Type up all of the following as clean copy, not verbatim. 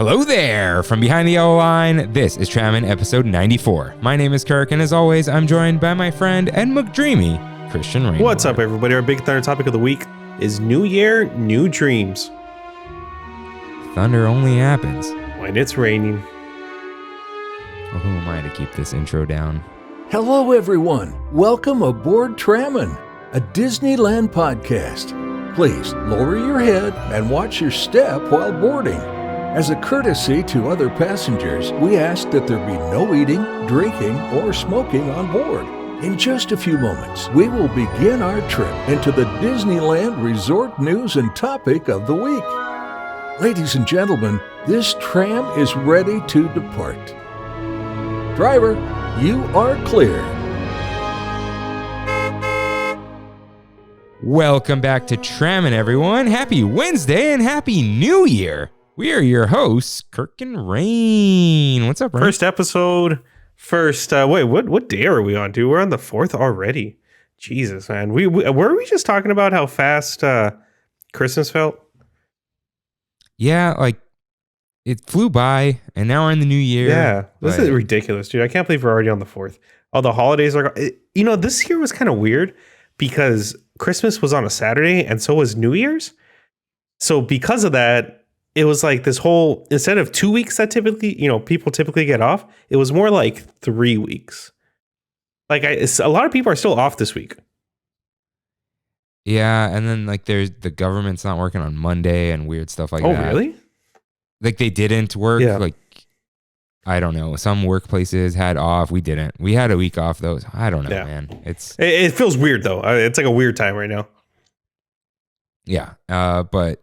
Hello there! From behind the yellow line, this is Trammin episode 94. My name is Kirk, and as always, I'm joined by my friend and McDreamy, Christian Rainwater. What's up, everybody? Our big thunder topic of the week is New Year, New Dreams. Thunder only happens when it's raining. Well, who am I to keep this intro down? Hello, everyone. Welcome aboard Trammin, a Disneyland podcast. Please lower your head and watch your step while boarding. As a courtesy to other passengers, we ask that there be no eating, drinking, or smoking on board. In just a few moments, we will begin our trip into the Disneyland Resort news and topic of the week. Ladies and gentlemen, this tram is ready to depart. Driver, you are clear. Welcome back to Trammin, everyone. Happy Wednesday and Happy New Year. We are your hosts, Kirk and Rain. What's up, Rain? First episode. Wait, what day are we on, dude? We're on the 4th already. Jesus, man. Were we just talking about how fast Christmas felt? Yeah, like, it flew by, and now we're in the new year. Yeah, this is ridiculous, dude. I can't believe we're already on the 4th. Oh, the holidays are... You know, this year was kind of weird because Christmas was on a Saturday, and so was New Year's. So because of that, it was like this whole... Instead of 2 weeks that typically, people typically get off, it was more like 3 weeks. Like, a lot of people are still off this week. Yeah, and then, like, there's the government's not working on Monday and weird stuff like that. Oh, really? Like, they didn't work. Yeah. Like, I don't know. Some workplaces had off. We didn't. We had a week off, though. I don't know, man. It feels weird, though. It's like a weird time right now. Yeah. But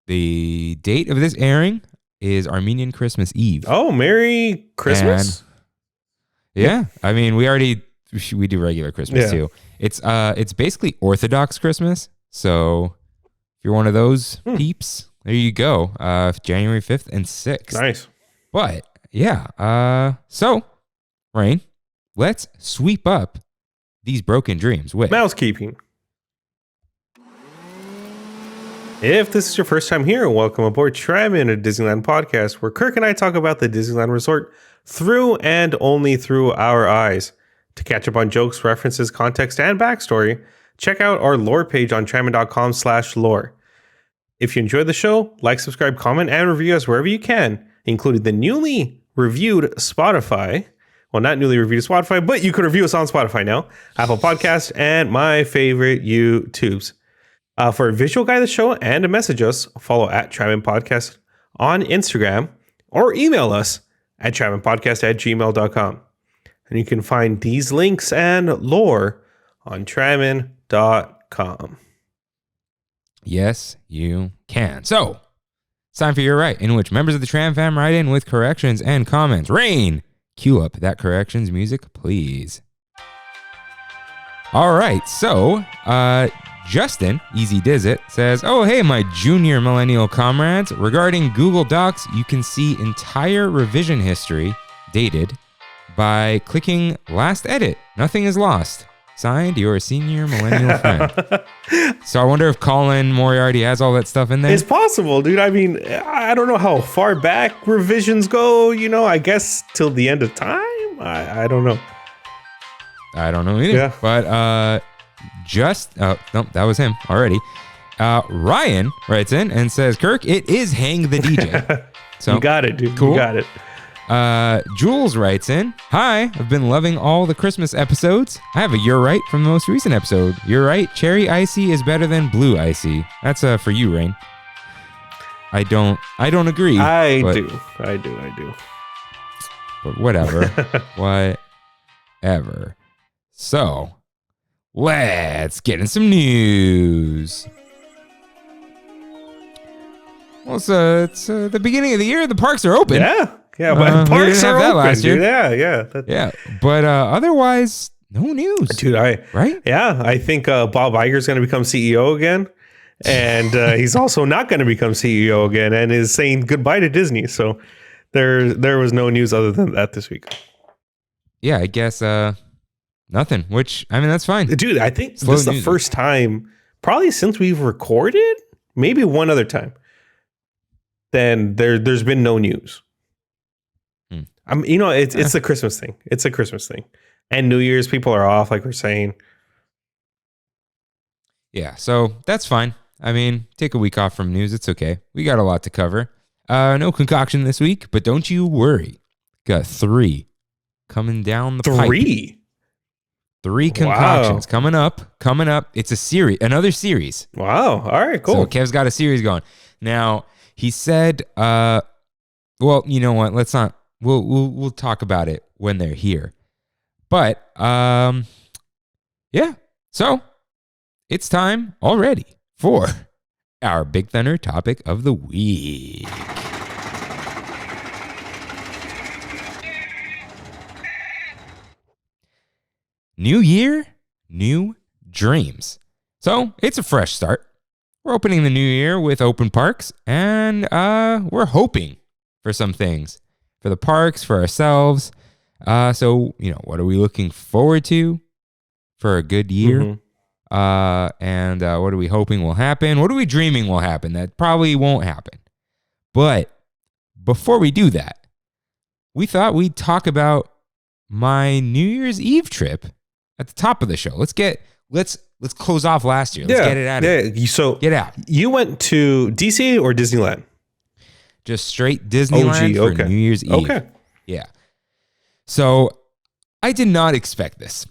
the date of this airing is Armenian Christmas Eve. Oh, Merry Christmas. And, yeah. I mean, we do regular Christmas, too. It's basically Orthodox Christmas. So if you're one of those peeps, there you go. January 5th and 6th. Nice. But yeah. So, Rain, let's sweep up these broken dreams with mousekeeping. If this is your first time here, welcome aboard Trammin, a Disneyland podcast where Kirk and I talk about the Disneyland Resort through and only through our eyes. To catch up on jokes, references, context, and backstory, check out our lore page on trammin.com/lore. If you enjoyed the show, like, subscribe, comment, and review us wherever you can, including the newly reviewed Spotify. Well, not newly reviewed Spotify, but you can review us on Spotify now, Apple Podcast, and my favorite YouTubes. For a visual guide of the show and to message us, follow at Trammin Podcast on Instagram or email us at tramminpodcast@gmail.com. And you can find these links and lore on trammin.com. Yes, you can. So, it's time for Your Right, in which members of the TramFam write in with corrections and comments. Rain, cue up that corrections music, please. All right, so, Justin, Easy Diz It, says, "Oh, hey, my junior millennial comrades. Regarding Google Docs, you can see entire revision history, dated, by clicking last edit. Nothing is lost. Signed, your senior millennial friend." So I wonder if Colin Moriarty has all that stuff in there. It's possible, dude. I mean, I don't know how far back revisions go, I guess till the end of time. I don't know. I don't know either. Yeah. But nope, that was him already. Ryan writes in and says, "Kirk, it is Hang the DJ." So you got it, dude. Cool. You got it. Jules writes in, "Hi, I've been loving all the Christmas episodes. I have a You're Right from the most recent episode. You're right, cherry icy is better than blue icy." That's for you, Rain. I don't agree. I do. But whatever. Whatever. So, let's get in some news. Well, it's the beginning of the year. The parks are open. Yeah, but parks are open, last year. dude. Yeah. But otherwise, no news. Dude, right? Yeah, I think Bob Iger's going to become CEO again. And he's also not going to become CEO again and is saying goodbye to Disney. So there was no news other than that this week. Yeah, I guess nothing, which, I mean, that's fine. Dude, I think this is the first time, probably since we've recorded, maybe one other time, then there's been no news. It's the Christmas thing. It's a Christmas thing. And New Year's, people are off, like we're saying. Yeah, so that's fine. I mean, take a week off from news. It's okay. We got a lot to cover. No concoction this week, but don't you worry. Got 3 coming down the pipe. 3? 3 concoctions coming up. It's a series, another series. Wow. All right, cool. So Kev's got a series going. Now, he said, well, you know what? Let's not, we'll talk about it when they're here. But, yeah. So, it's time already for our Big Thunder topic of the week. New year, new dreams. So it's a fresh start. We're opening the new year with open parks, and we're hoping for some things for the parks, for ourselves. So, what are we looking forward to for a good year? And what are we hoping will happen? What are we dreaming will happen? That probably won't happen. But before we do that, we thought we'd talk about my New Year's Eve trip at the top of the show. Let's close off last year. Let's get it out of here. So get out. You went to DC or Disneyland? Just straight Disneyland for New Year's Eve. Okay. Yeah. So I did not expect this.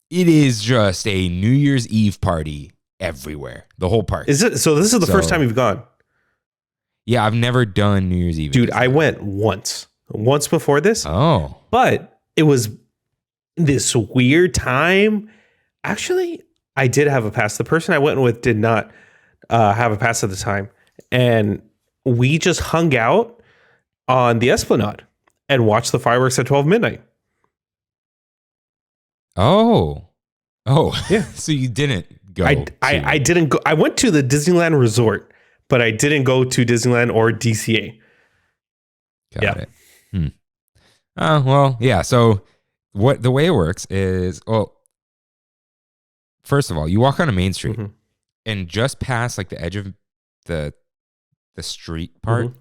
It is just a New Year's Eve party everywhere. The whole park. Is it? So this is the first time you've gone? Yeah, I've never done New Year's Eve. Dude, I went once before this. Oh. But it was this weird time. Actually, I did have a pass. The person I went with did not have a pass at the time. And we just hung out on the Esplanade and watched the fireworks at 12 midnight. Oh, yeah. So you didn't go. I didn't go. I went to the Disneyland Resort, but I didn't go to Disneyland or DCA. Got it. Well, yeah. So the way it works is, first of all, you walk on a main street and just past like the edge of the street part,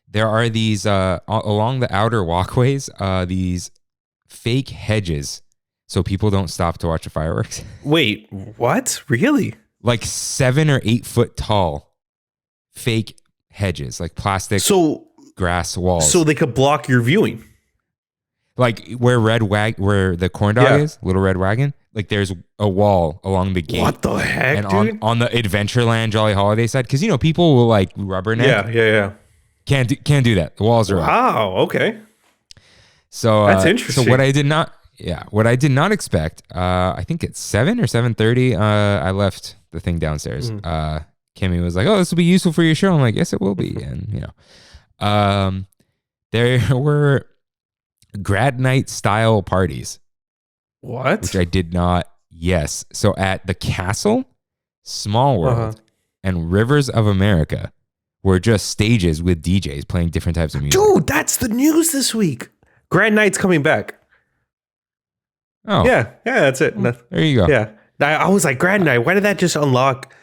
there are these along the outer walkways, these fake hedges so people don't stop to watch the fireworks. Wait, what? Really? Like 7 or 8 foot tall fake hedges, like plastic grass walls. So they could block your viewing. Like where the corn dog is, Little Red Wagon, like there's a wall along the gate. What the heck, and dude? on the Adventureland Jolly Holiday side, because people will like rubberneck. Yeah. Can't do that. The walls are up. Wow. Okay. So that's interesting. So what I did not expect. I think it's 7 or 7:30. I left the thing downstairs. Kimmy was like, "Oh, this will be useful for your show." I'm like, "Yes, it will be." And there were grad night style parties. What? Which I did not. Yes. So at the Castle, Small World, and Rivers of America were just stages with DJs playing different types of music. Dude, that's the news this week. Grand Night's coming back. Oh. Yeah, that's it. There you go. Yeah. I was like, Grand Night, why did that just unlock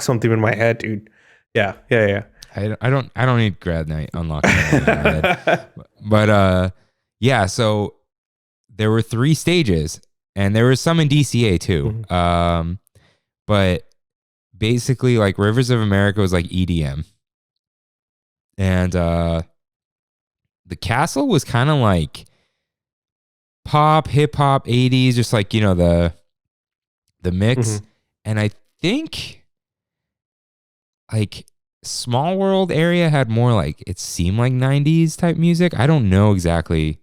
something in my head, dude? Yeah. I don't need grad night unlocking in my head. But yeah, so there were 3 stages and there was some in DCA too. But basically like Rivers of America was like EDM. And the Castle was kind of like pop, hip hop, 80s, just like, the mix. And I think like Small World area had more like, it seemed like 90s type music. I don't know exactly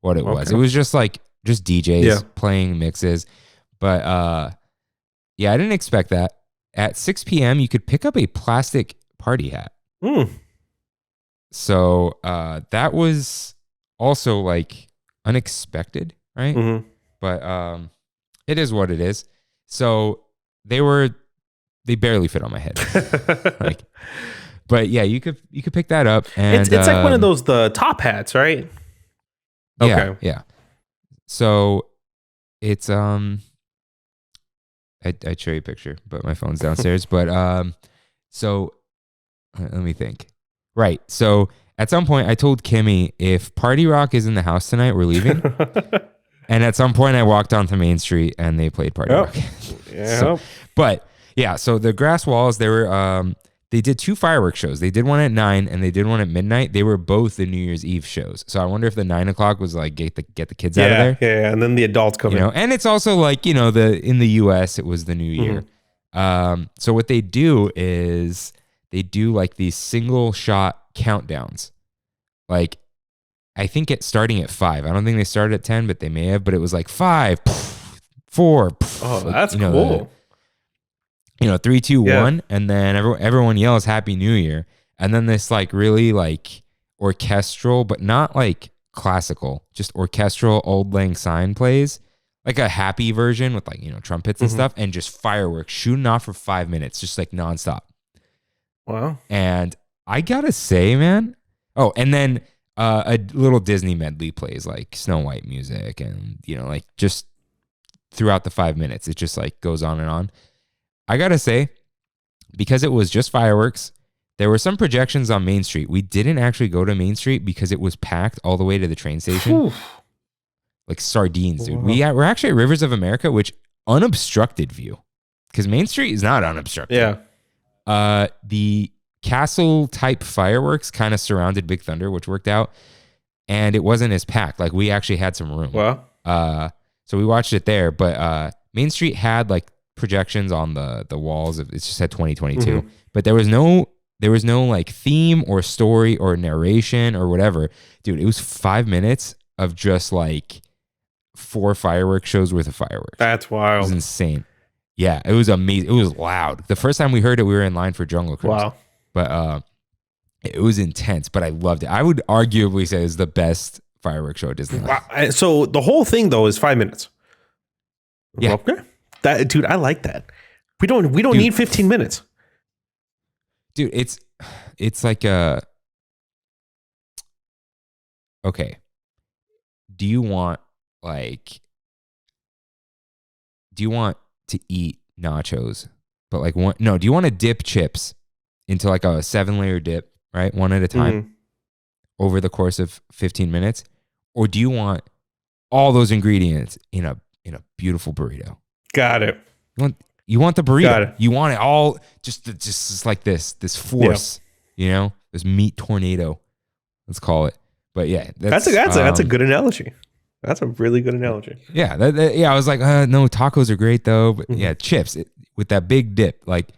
what it was. It was just DJs playing mixes. But yeah, I didn't expect that. At 6 p.m., you could pick up a plastic party hat. So that was also like unexpected, right? But it is what it is. So they barely fit on my head. But yeah, you could pick that up, and it's like one of those the top hats, right? Yeah. So it's I'd show you a picture, but my phone's downstairs. But so let me think. Right. So at some point I told Kimmy, if Party Rock is in the house tonight, we're leaving. And at some point I walked onto Main Street and they played Party Rock. Yeah. So, but yeah, so the grass walls, they did 2 fireworks shows. They did one at 9 and they did one at midnight. They were both the New Year's Eve shows. So I wonder if the 9 o'clock was like get the kids out of there. Yeah, and then the adults come in. And it's also like, in the US it was the new year. So what they do is they do like these single shot countdowns. Like I think it's starting at 5. I don't think they started at 10, but they may have, but it was like 5, 4. Oh, that's cool. 3, 2, 1, and then everyone yells Happy New Year. And then this like really like orchestral, but not like classical, just orchestral Auld Lang Syne plays, like a happy version with like, trumpets and stuff, and just fireworks shooting off for 5 minutes, just like nonstop. Wow. And I gotta say, man. Oh, and then a little Disney medley plays like Snow White music, and like just throughout the 5 minutes, it just like goes on and on. I gotta say, because it was just fireworks, there were some projections on Main Street. We didn't actually go to Main Street because it was packed all the way to the train station. Like sardines, dude. We're actually at Rivers of America, which unobstructed view, because Main Street is not unobstructed. Yeah. The castle type fireworks kind of surrounded Big Thunder, which worked out, and it wasn't as packed. Like we actually had some room. Wow. So we watched it there, but Main Street had like projections on the walls. It just said 2022, but there was no like theme or story or narration or whatever. Dude, it was 5 minutes of just like 4 fireworks shows worth of fireworks. That's wild. It was insane. Yeah, it was amazing. It was loud. The first time we heard it, we were in line for Jungle Cruise. Wow. But it was intense, but I loved it. I would arguably say it's the best fireworks show at Disneyland. Wow. So the whole thing though is 5 minutes. Yeah. Okay. That, dude, I like that. We don't need 15 minutes. Dude, it's like okay. Do you want to eat nachos? But like do you want to dip chips into like a 7-layer dip, right? One at a time over the course of 15 minutes? Or do you want all those ingredients in a beautiful burrito? Got it. You want the burrito. Got it. You want it all just like this force, this meat tornado, let's call it. But yeah, that's a good analogy. That's a really good analogy. Yeah. I was like, no, tacos are great though. But yeah, chips with that big dip, like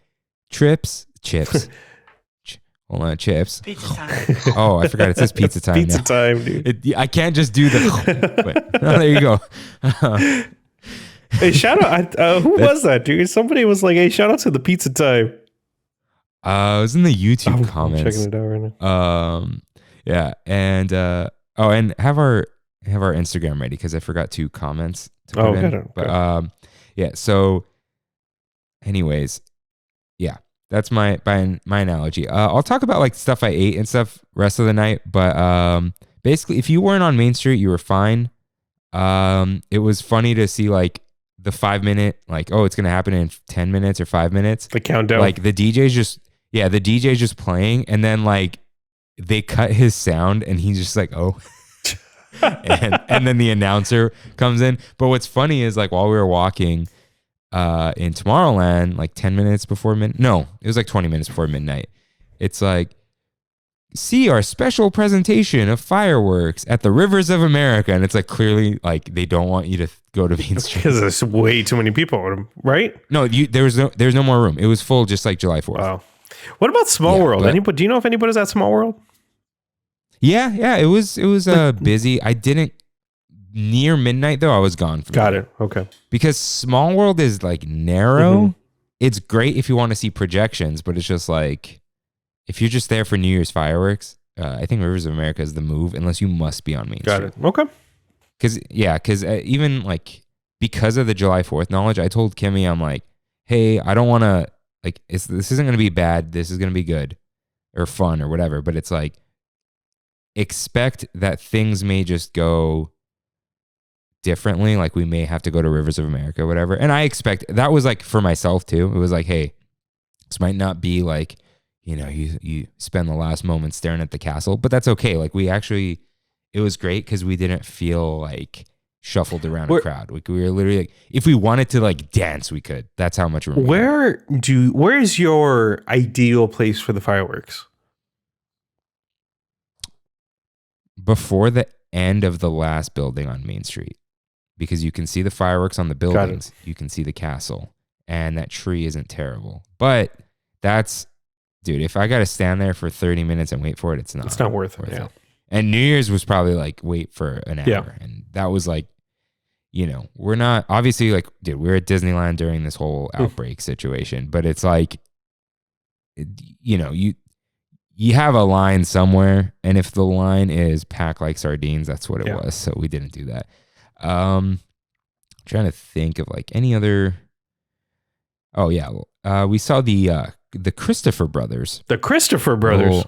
chips. Hold on, chips. Pizza time. Oh, I forgot it says pizza time. Pizza time, dude. I can't just do but, there you go. Hey, shout out! Who was that, dude? Somebody was like, "Hey, shout out to the pizza time." It was in the YouTube comments. I'm checking it out right now. Yeah, and and have our Instagram ready because I forgot 2 comments to put in. Good. But yeah. So, anyways, yeah, that's my analogy. I'll talk about like stuff I ate and stuff rest of the night. But basically, if you weren't on Main Street, you were fine. It was funny to see like the 5 minute, like, oh, it's going to happen in 10 minutes or 5 minutes. The countdown. Like the DJ's just playing, and then like they cut his sound and he's just like, oh, and then the announcer comes in. But what's funny is like while we were walking in Tomorrowland, like 10 minutes before midnight, no, it was like 20 minutes before midnight. It's like, see our special presentation of fireworks at the Rivers of America. And it's like clearly like they don't want you to go to Main Street. Because there's way too many people, right? No, there's no more room. It was full just like July 4th. Wow. What about Small World? Do you know if anybody's at Small World? Yeah, it was busy. I didn't near midnight though. I was gone. Got it. Okay. Because Small World is like narrow. It's great if you want to see projections, but it's just like, if you're just there for New Year's fireworks, I think Rivers of America is the move, unless you must be on Main Street. Got it. Okay. Because even like because of the July 4th knowledge, I told Kimmy, I'm like, hey, I don't want to like this isn't going to be bad. This is going to be good or fun or whatever. But it's like expect that things may just go differently. Like we may have to go to Rivers of America or whatever. And I expect that was like for myself too. It was like, hey, this might not be like, you spend the last moment staring at the castle, but that's okay. Like it was great because we didn't feel like shuffled around a crowd. We were literally like, if we wanted to like dance, we could. That's how much room. Where is your ideal place for the fireworks? Before the end of the last building on Main Street, because you can see the fireworks on the buildings, you can see the castle, and that tree isn't terrible. But dude, if I got to stand there for 30 minutes and wait for it, it's not worth it. Yeah. And New Year's was probably like wait for an hour, and that was like, we're not obviously like, dude, we were at Disneyland during this whole outbreak situation, but it's like, you have a line somewhere, and if the line is packed like sardines, that's what it was. So we didn't do that. Trying to think of like any other. Oh yeah, we saw the Christopher Brothers. The Christopher Brothers.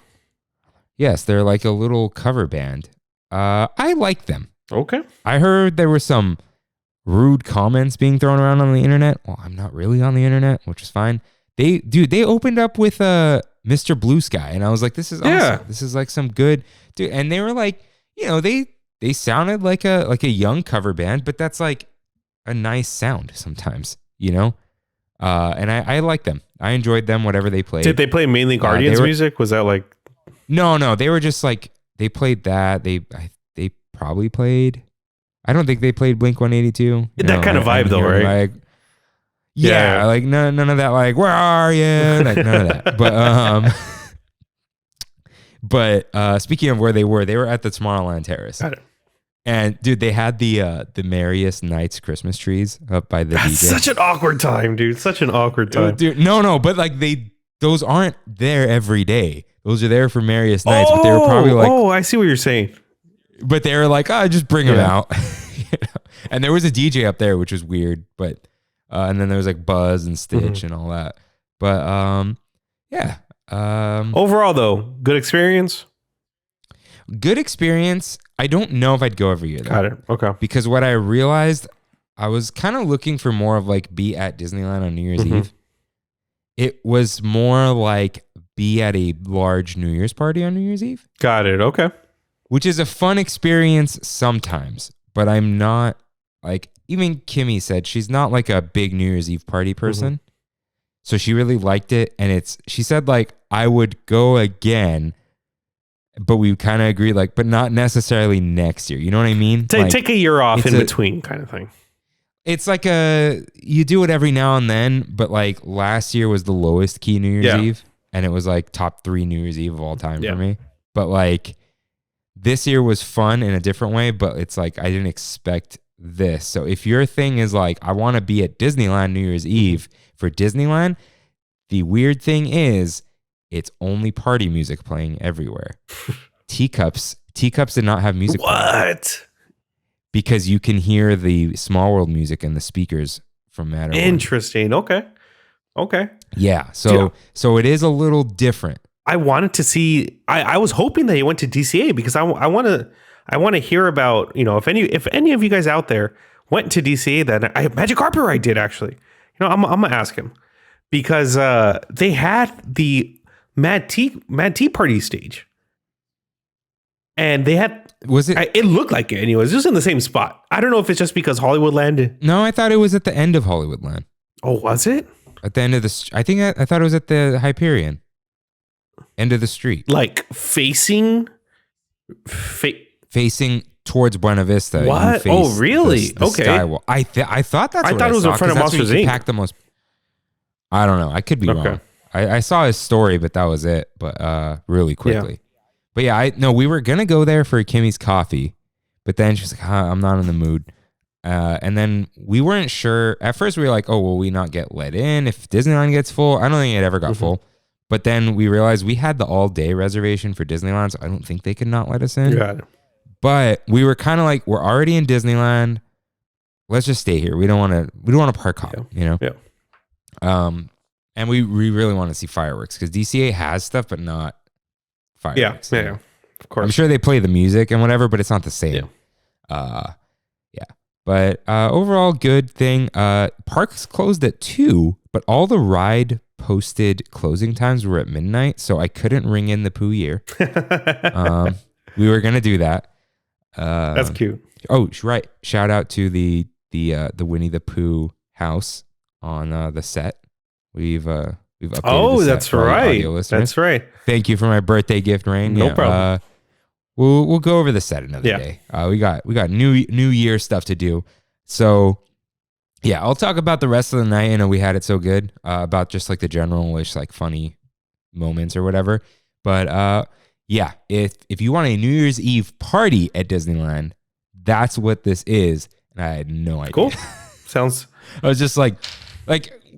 Yes, they're like a little cover band. I like them. Okay. I heard there were some rude comments being thrown around on the internet. Well, I'm not really on the internet, which is fine. They opened up with Mr. Blue Sky, and I was like, this is awesome. Yeah. This is like some good dude. And they were like, they sounded like a young cover band, but that's like a nice sound sometimes, And I like them. I enjoyed them, whatever they played. Did they play mainly Guardians music? Was that like? No, they were just like, they played that. They probably played, I don't think they played Blink-182. That kind of vibe though, right? Like, yeah, like none of that, like, where are you? Like none of that. But speaking of where they were at the Tomorrowland Terrace. Got it. And dude, they had the Merriest Nights Christmas trees up by the That's DJ. Such an awkward time, dude. Such an awkward time. Dude, no, but like those aren't there every day. Those are there for Merriest Nights, but they were probably like, oh, I see what you're saying. But they were like, just bring them out. And there was a DJ up there, which was weird, but and then there was like Buzz and Stitch and all that. But overall though, good experience. Good experience. I don't know if I'd go every year though. Got it. Okay. Because what I realized, I was kind of looking for more of like be at Disneyland on New Year's Eve. It was more like be at a large New Year's party on New Year's Eve. Got it. Okay. Which is a fun experience sometimes, but I'm not like, even Kimmy said she's not like a big New Year's Eve party person. So she really liked it. And she said like, I would go again, but we kind of agreed like, but not necessarily next year. You know what I mean? Take a year off in between kind of thing. It's like you do it every now and then, but like last year was the lowest key New Year's Eve. And it was like top 3 New Year's Eve of all time for me. But like this year was fun in a different way, but it's like, I didn't expect this. So if your thing is like, I want to be at Disneyland New Year's Eve for Disneyland, the weird thing is it's only party music playing everywhere. Teacups did not have music. What? Because you can hear the Small World music and the speakers from Matterhorn. Interesting. Okay. Yeah. So it is a little different. I wanted to see. I was hoping that he went to DCA because I want to hear about, if any of you guys out there went to DCA, that Magic Carpet Ride did actually. I'm gonna ask him because they had the Mad Tea Party stage, and they had. Was it? It looked like it. Anyways, just in the same spot. I don't know if it's just because Hollywoodland. No, I thought it was at the end of Hollywoodland. Oh, was it? At the end of the, I thought it was at the Hyperion. End of the street. Like facing towards Buena Vista. What? Oh, really? The okay. Skywall. I thought that's. I thought it was in front of Monsters Inc. Packed the most. I don't know. I could be wrong. I saw his story, but that was it. But really quickly. Yeah. But yeah, we were gonna go there for Kimmy's coffee, but then she was like, I'm not in the mood. And then we weren't sure. At first, we were like, will we not get let in if Disneyland gets full? I don't think it ever got full. But then we realized we had the all-day reservation for Disneyland, so I don't think they could not let us in. Got it. But we were kind of like, we're already in Disneyland. Let's just stay here. We don't want to park hop, Yeah. And we really want to see fireworks because DCA has stuff, but not fireworks. Yeah. Of course. I'm sure they play the music and whatever, but it's not the same. Yeah. But overall, good thing. Parks closed at 2, but all the ride posted closing times were at midnight, so I couldn't ring in the Pooh year. We were gonna do that. That's cute. Oh, right. Shout out to the Winnie the Pooh house on the set. We've updated. Oh, the set that's for all the right. audio listeners. That's right. Thank you for my birthday gift, Rain. No problem. We'll go over the set another day. We got New Year stuff to do. So yeah, I'll talk about the rest of the night. I know we had it so good, about just like the general-ish like funny moments or whatever. But yeah, if you want a New Year's Eve party at Disneyland, that's what this is. And I had no idea. Cool. Sounds. I was just like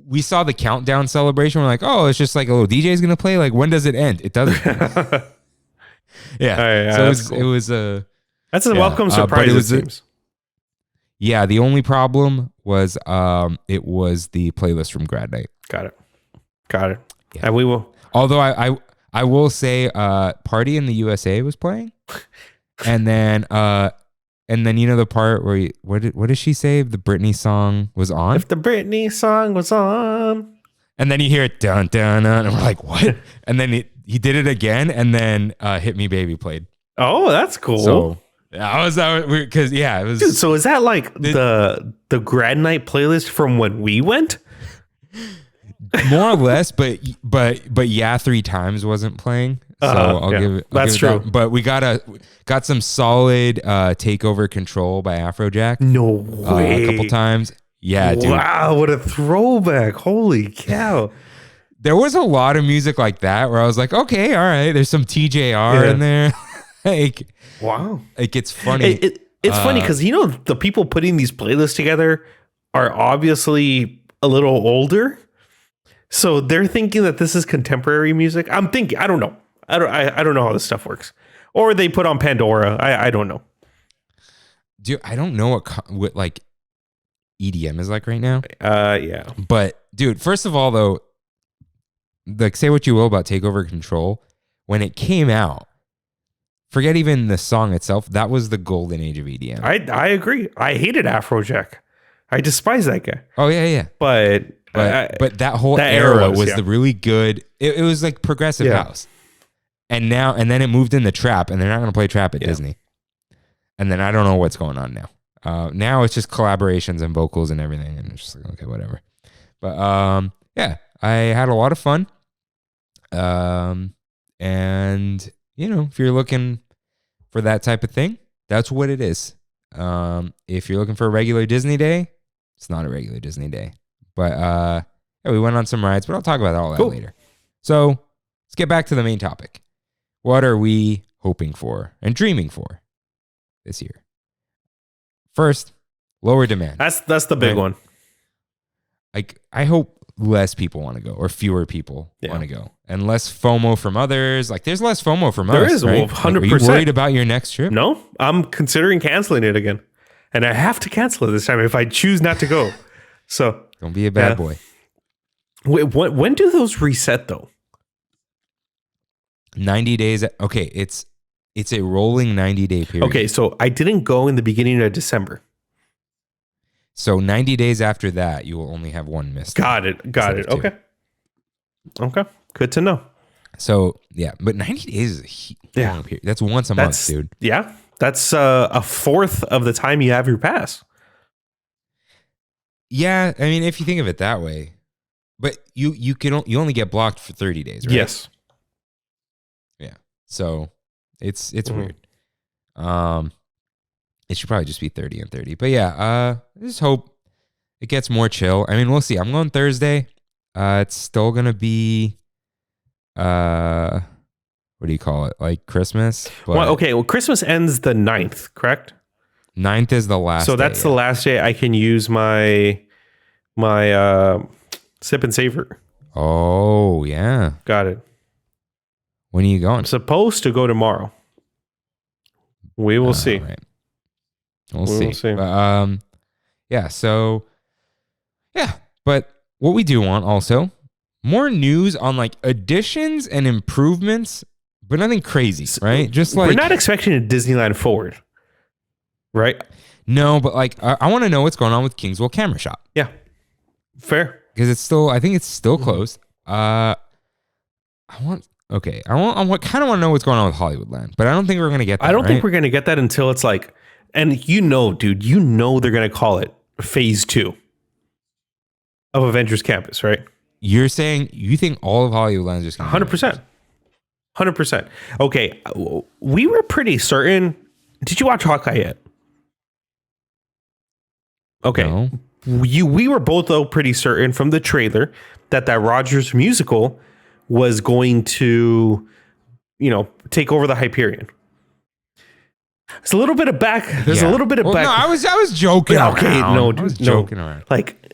we saw the countdown celebration. We're like, oh, it's just like a little DJ is gonna play. Like, when does it end? It doesn't. Yeah. So it was a. That's a welcome surprise. It seems. Yeah, the only problem was it was the playlist from grad night. Got it. Yeah. And we will. Although I will say, Party in the USA was playing, and then you know the part where what did she say? The Britney song was on. If the Britney song was on, and then you hear it dun dun dun, and we're like, what? And then he did it again, and then Hit Me Baby played. Oh, that's cool. So I was because it was. Dude, so is that like the grad night playlist from when we went? More or less, but yeah, 3 times wasn't playing. So I'll give it. That's true. That. But we got some solid Takeover Control by Afrojack. No way. A couple times. Yeah, dude. Wow, what a throwback. Holy cow. There was a lot of music like that where I was like, okay, all right, there's some TJR in there. Like, wow. Like, it's funny. It's funny because, the people putting these playlists together are obviously a little older. So they're thinking that this is contemporary music. I don't know. I don't know how this stuff works. Or they put on Pandora. I don't know. Dude, I don't know what like EDM is like right now. Yeah. But dude, first of all though, like, say what you will about Takeover Control, when it came out, forget even the song itself, that was the golden age of EDM. I agree. I hated Afrojack. I despise that guy. Oh yeah. But that whole era was the really good. It was like progressive house. And then it moved into trap, and they're not going to play trap at Disney. And then I don't know what's going on now. Now it's just collaborations and vocals and everything, and it's just like, okay, whatever. But yeah, I had a lot of fun. And if you're looking for that type of thing, that's what it is. If you're looking for a regular Disney day, it's not a regular Disney day. But yeah, we went on some rides, but I'll talk about all that later. So let's get back to the main topic. What are we hoping for and dreaming for this year? First, lower demand. That's the big one. Like, I hope less people want to go, or fewer people want to go, and less FOMO from others. Like, there's less FOMO from us. There is, right? 100%. Like, are you worried about your next trip? No, I'm considering canceling it again, and I have to cancel it this time if I choose not to go. So don't be a bad boy. Wait, when do those reset though? 90 days. Okay, it's a rolling 90-day period. Okay, so I didn't go in the beginning of December. So 90 days after that, you will only have one missed. Got it. Okay. Good to know. So yeah, but 90 days is a long period. That's once a month, dude. Yeah, that's a fourth of the time you have your pass. Yeah, I mean, if you think of it that way, but you only get blocked for 30 days, right? Yes. Yeah. So it's weird. It should probably just be 30 and 30. But yeah, I just hope it gets more chill. I mean, we'll see. I'm going Thursday. It's still gonna be what do you call it? Like Christmas? Well, Christmas ends the 9th, correct? 9th is the last So that's the last day I can use my sip and savor. Oh, yeah. Got it. When are you going? I'm supposed to go tomorrow. We will see. Right. We'll see. But, yeah, so yeah, but what we do want also, more news on like additions and improvements, but nothing crazy, right? Just like, we're not expecting a Disneyland Forward, right? No, but like I want to know what's going on with Kingswell Camera Shop. Yeah, fair. Because I think it's still closed. I kind of want to know what's going on with Hollywoodland, but I don't think we're gonna get that. I don't think right? we're going to get that until it's like, and dude, they're going to call it phase 2 of Avengers Campus, right? You're saying you think all of Hollywoodland is just gonna 100%. 100%. Okay. We were pretty certain. Did you watch Hawkeye yet? Okay. No. We were both, though, pretty certain from the trailer that Rogers musical was going to, take over the Hyperion. It's a little bit of back. There's a little bit of back. No, I was joking. Okay, around. no, I was no. joking around. Like,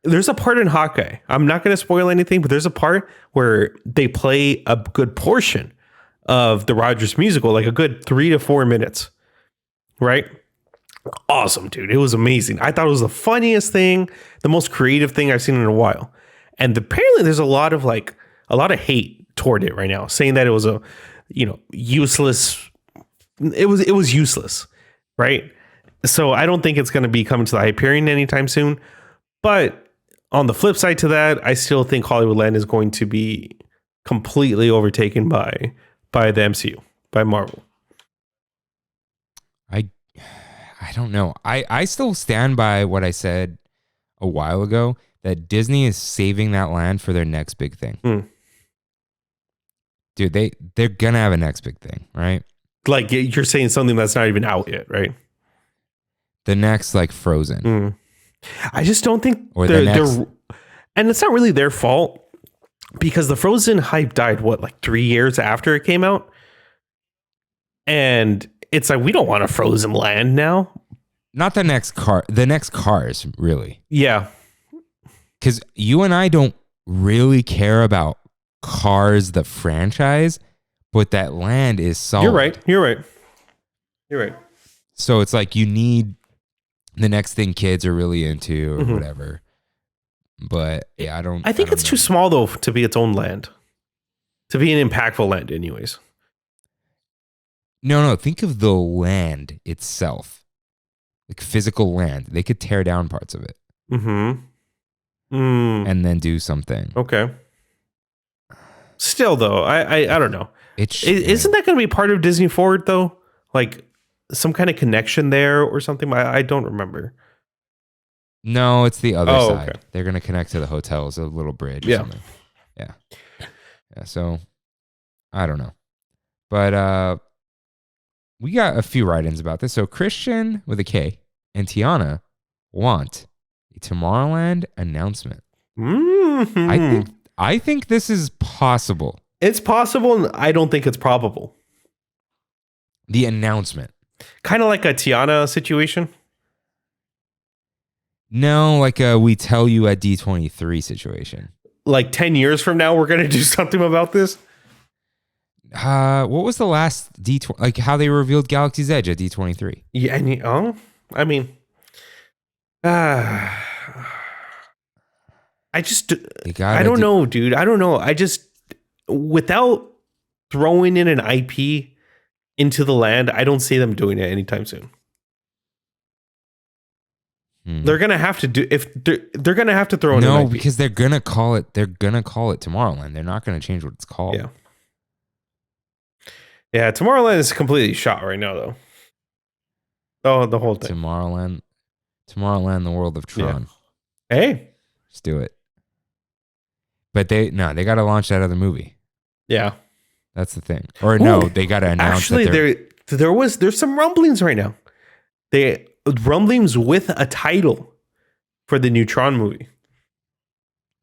there's a part in Hawkeye. I'm not going to spoil anything, but there's a part where they play a good portion of the Rogers musical, like a good 3 to 4 minutes. Right? Awesome, dude. It was amazing. I thought it was the funniest thing, the most creative thing I've seen in a while. And apparently there's a lot of hate toward it right now, saying that it was a, useless. It was useless, right? So I don't think it's going to be coming to the Hyperion anytime soon. But on the flip side to that, I still think Hollywoodland is going to be completely overtaken by the MCU, by Marvel. I don't know. I still stand by what I said a while ago, that Disney is saving that land for their next big thing. Dude, they're gonna have a next big thing, right? Like, you're saying something that's not even out yet, right? The next, like, Frozen. I just don't think Or they're, the next- they're, and it's not really their fault, because the Frozen hype died, 3 years after it came out? And it's like, we don't want a Frozen land now. Not the next Cars, really. Yeah. Because you and I don't really care about Cars, the franchise, but that land is solid. You're right. So it's like you need the next thing kids are really into or whatever. But yeah, I think it's too small, though, to be its own land. To be an impactful land, anyways. No, think of the land itself. Like physical land. They could tear down parts of it. And then do something. Okay. Still, though, I don't know. Isn't that going to be part of Disney Forward, though? Like some kind of connection there or something? I don't remember. No, it's the other side. Okay. They're going to connect to the hotels, a little bridge or something. Yeah. So I don't know. But we got a few write-ins about this. So Christian with a K and Tiana want a Tomorrowland announcement. I think this is possible. It's possible, and I don't think it's probable. The announcement. Kind of like a Tiana situation. No, like a we tell you at D23 situation. Like 10 years from now, we're going to do something about this? What was the last D20? Like how they revealed Galaxy's Edge at D23? Yeah, I mean, I don't know, dude. I don't know. I just, without throwing in an IP into the land, I don't see them doing it anytime soon. They're gonna have to do they're gonna have to throw in an IP. Because they're gonna call it Tomorrowland. They're not gonna change what it's called. Yeah, Tomorrowland is completely shot right now, though. Oh, the whole thing. Tomorrowland, the world of Tron. Yeah. Hey, let's do it. But they got to launch that other movie. Yeah, that's the thing. Or no, they got to announce. Actually, there's some rumblings right now. Rumblings with a title for the new Tron movie.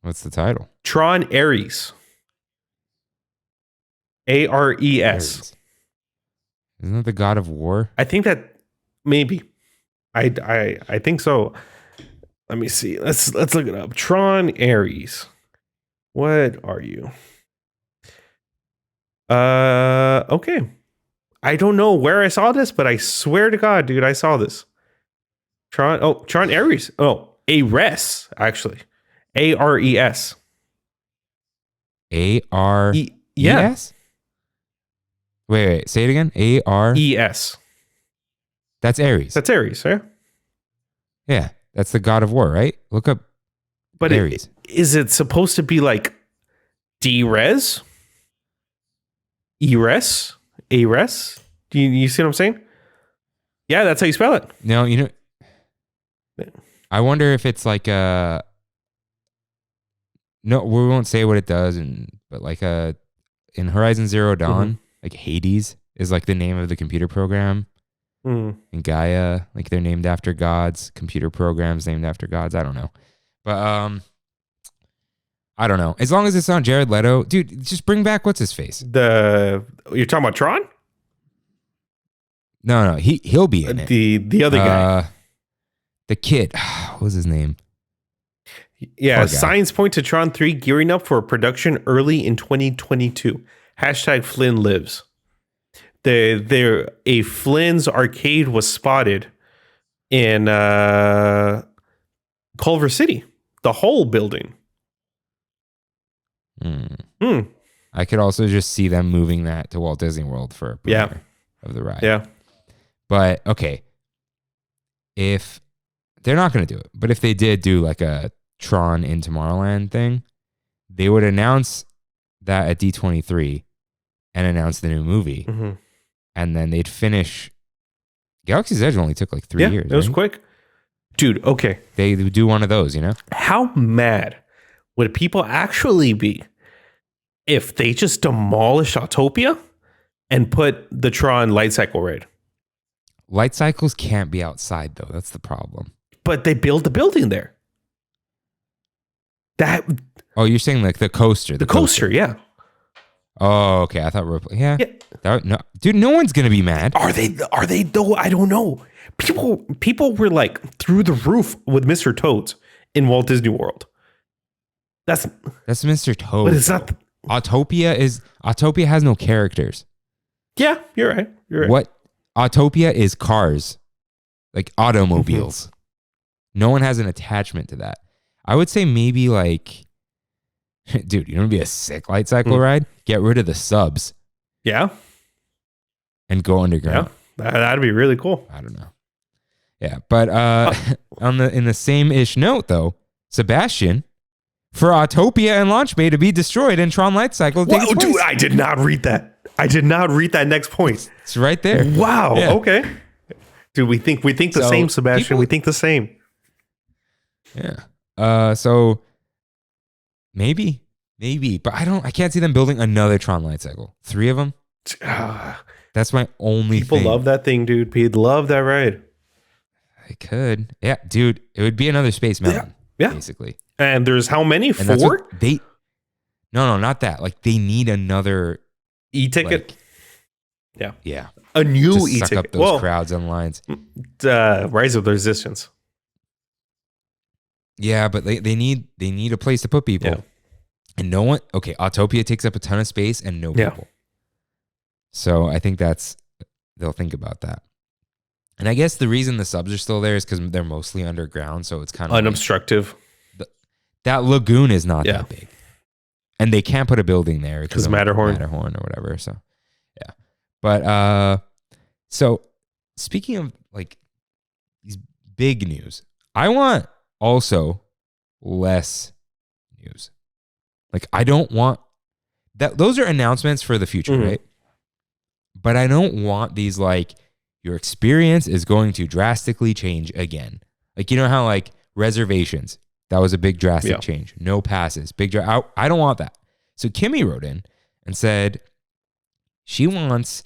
What's the title? Tron Ares. Ares. Isn't that the god of war? I think that maybe. I think so. Let me see. Let's look it up. Tron Ares. What are you? Okay. I don't know where I saw this, but I swear to God, dude, I saw this. Tron Ares. Oh, Ares, actually. Ares. A-R-E-S? Yeah. Wait, say it again. A-R-E-S. That's Ares. That's Ares, yeah? Yeah, that's the god of war, right? Look up but Ares. Is it supposed to be like D-Res? E-Res? A-Res? Do you see what I'm saying? Yeah, that's how you spell it. No, I wonder if it's like a... No, we won't say what it does, but like in Horizon Zero Dawn, like Hades is like the name of the computer program. And Gaia, like they're named after gods. Computer programs named after gods. I don't know. But I don't know. As long as it's not Jared Leto, dude, just bring back what's his face. You're talking about Tron? No, he'll be in it. The other guy, the kid. What was his name? Yeah, signs point to Tron 3 gearing up for production early in 2022. # Flynn lives. A Flynn's arcade was spotted in Culver City. The whole building. I could also just see them moving that to Walt Disney World for a premiere of the ride. Yeah. But okay, if they're not going to do it, but if they did do like a Tron in Tomorrowland thing, they would announce that at D23 and announce the new movie. And then they'd finish. Galaxy's Edge only took like 3 years. It was quick. Dude, okay. They would do one of those, you know? How mad would people actually be if they just demolished Autopia and put the Tron Light Cycle ride? Light cycles can't be outside, though. That's the problem. But they built the building there. Oh, you're saying like the coaster. The coaster, yeah. Oh, okay. I thought yeah. No, dude, no one's gonna be mad. Are they though? I don't know. People were like through the roof with Mr. Toads in Walt Disney World. That's Mr. Toad. But it's not. Autopia has no characters. Yeah, you're right. What Autopia is cars, like automobiles. No one has an attachment to that. I would say maybe like, dude, you know, it'd be a sick light cycle ride. Get rid of the subs. Yeah. And go underground. Yeah, that'd be really cool. I don't know. Yeah, but in the same-ish note though, Sebastian, for Autopia and Launch Bay to be destroyed in Tron Light Cycle. Whoa, dude, I did not read that. I did not read that next point. It's right there. Wow. Yeah. Okay. Dude, we think the same, Sebastian. We think the same. Yeah. So maybe, but I can't see them building another Tron Light Cycle. 3 of them. That's my only People love that thing, dude. People love that ride. I could. Yeah, dude. It would be another Space Mountain. Yeah. Basically. And there's how many? And 4? No, not that. Like they need another e-ticket. Yeah. A new to e-ticket. Suck up those crowds and lines. Rise of the Resistance. Yeah, but they need a place to put people. Yeah. And no one. Okay, Autopia takes up a ton of space and no people. So I think they'll think about that. And I guess the reason the subs are still there is because they're mostly underground, so it's kind of unobstructive. That lagoon is not that big, and they can't put a building there because Matterhorn or whatever. So yeah, but so speaking of like these big news, I want also less news. Like I don't want that. Those are announcements for the future, right? But I don't want these like your experience is going to drastically change again. Like you know how like reservations. That was a big drastic change. No passes. I don't want that. So Kimmy wrote in and said she wants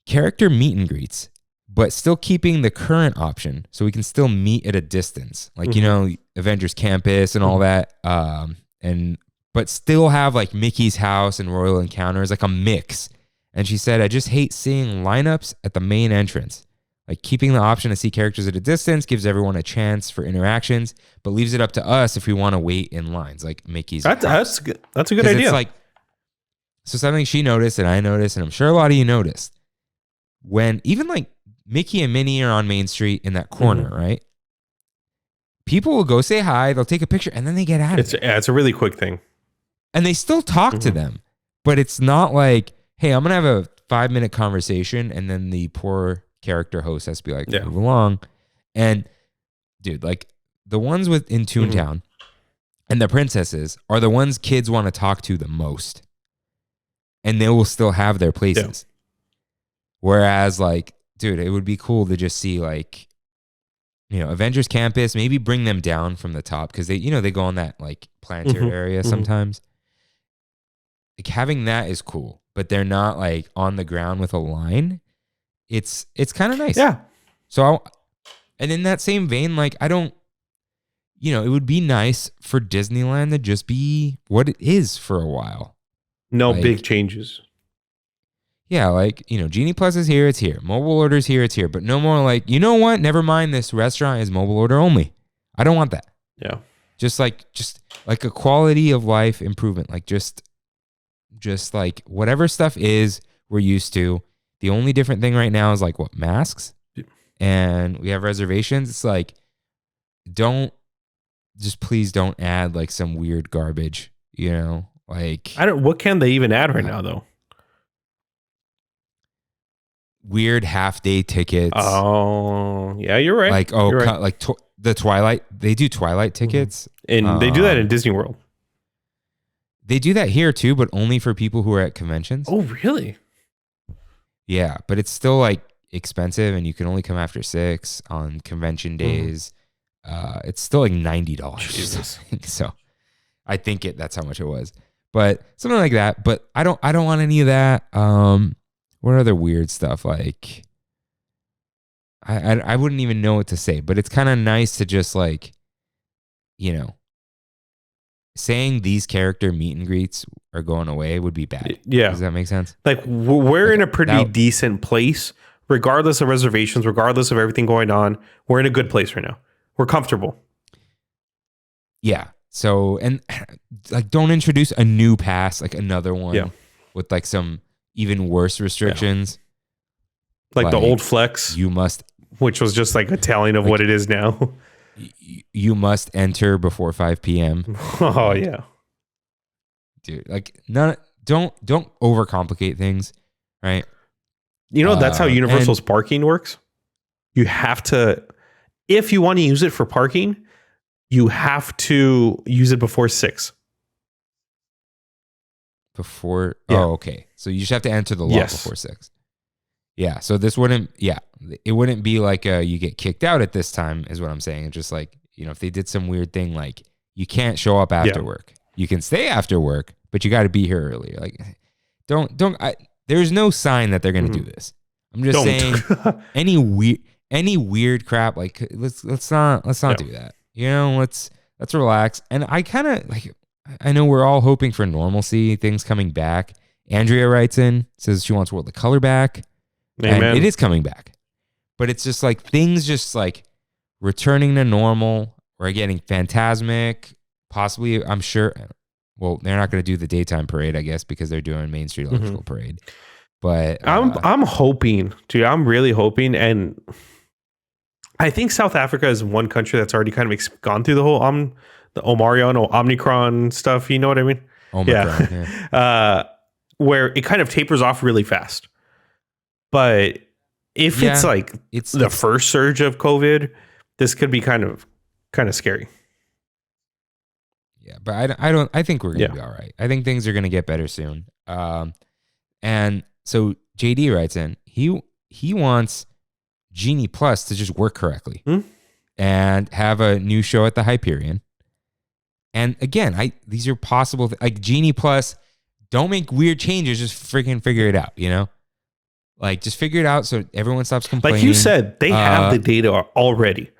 character meet and greets, but still keeping the current option so we can still meet at a distance. Like, you know, Avengers Campus and all that. But still have like Mickey's house and Royal Encounters, like a mix. And she said, I just hate seeing lineups at the main entrance. Like keeping the option to see characters at a distance gives everyone a chance for interactions, but leaves it up to us if we want to wait in lines, like Mickey's. That's a good idea. It's like, so something she noticed and I noticed, and I'm sure a lot of you noticed, when even like Mickey and Minnie are on Main Street in that corner, right? People will go say hi, they'll take a picture, and then they get out of it. It's a really quick thing. And they still talk to them, but it's not like, hey, I'm going to have a 5-minute conversation, and then the poor character host has to be like, move along. And dude, like the ones in Toontown, and the princesses are the ones kids want to talk to the most. And they will still have their places. Yeah. Whereas, like, dude, it would be cool to just see, like, you know, Avengers Campus, maybe bring them down from the top because they, you know, they go on that, like, planetary area sometimes. Like, having that is cool, but they're not, like, on the ground with a line. It's kind of nice. Yeah. So, and in that same vein, like, I don't, you know, it would be nice for Disneyland to just be what it is for a while. No big changes. Yeah, like, you know, Genie Plus is here, it's here. Mobile orders here, it's here. But no more like, you know what? Never mind, this restaurant is mobile order only. I don't want that. Yeah. Just like a quality of life improvement. Like just like whatever stuff is we're used to. The only different thing right now is like what? Masks? Yeah. And we have reservations. It's like, please don't add like some weird garbage, you know? Like, what can they even add right now though? Weird half-day tickets. Oh, yeah, you're right. Like, right. The Twilight. They do Twilight tickets, and they do that in Disney World. They do that here too, but only for people who are at conventions. Oh, really? Yeah, but it's still like expensive, and you can only come after 6 on convention days. It's still like $90. Jesus. So, I think that's how much it was. But something like that. But I don't want any of that. What other weird stuff? Like, I wouldn't even know what to say. But it's kind of nice to just like, you know, saying these character meet and greets are going away would be bad. Yeah. Does that make sense? Like, we're in a pretty decent place, regardless of reservations, regardless of everything going on. We're in a good place right now. We're comfortable. Yeah. So, and like, don't introduce a new pass, like another one with like some even worse restrictions. Yeah. Like the old flex. You must, which was just like a telling of what it is now. You must enter before 5 p.m. Oh, yeah. Dude, like, don't overcomplicate things, right? You know, that's how Universal's parking works. You have to, if you want to use it for parking, you have to use it before 6. Before? Yeah. Oh, okay. So you just have to enter the lot before 6. Yeah. So this wouldn't, it wouldn't be like you get kicked out at this time is what I'm saying. It's just like, you know, if they did some weird thing, like you can't show up after work. You can stay after work, but you got to be here earlier. Like, there's no sign that they're going to do this. I'm just saying any weird crap, like let's not do that. You know, let's relax. And I kind of like, I know we're all hoping for normalcy, things coming back. Andrea writes in, says she wants World of Color back. Amen. And it is coming back. But it's just like things just like returning to normal. We're getting Phantasmic, possibly, I'm sure. Well, they're not going to do the daytime parade, I guess, because they're doing Main Street Electrical Parade. But I'm hoping, dude. I'm really hoping, and I think South Africa is one country that's already kind of gone through the whole the Omicron or Omicron stuff. You know what I mean? Omicron, yeah. Where it kind of tapers off really fast. But if it's like the first surge of COVID, this could be kind of scary. Yeah, but I think we're gonna be all right. I think things are gonna get better soon. And so JD writes in, he wants Genie Plus to just work correctly and have a new show at the Hyperion. And again, these are possible, like Genie Plus, don't make weird changes, just freaking figure it out, you know? Like, just figure it out so everyone stops complaining. Like you said, they have the data already.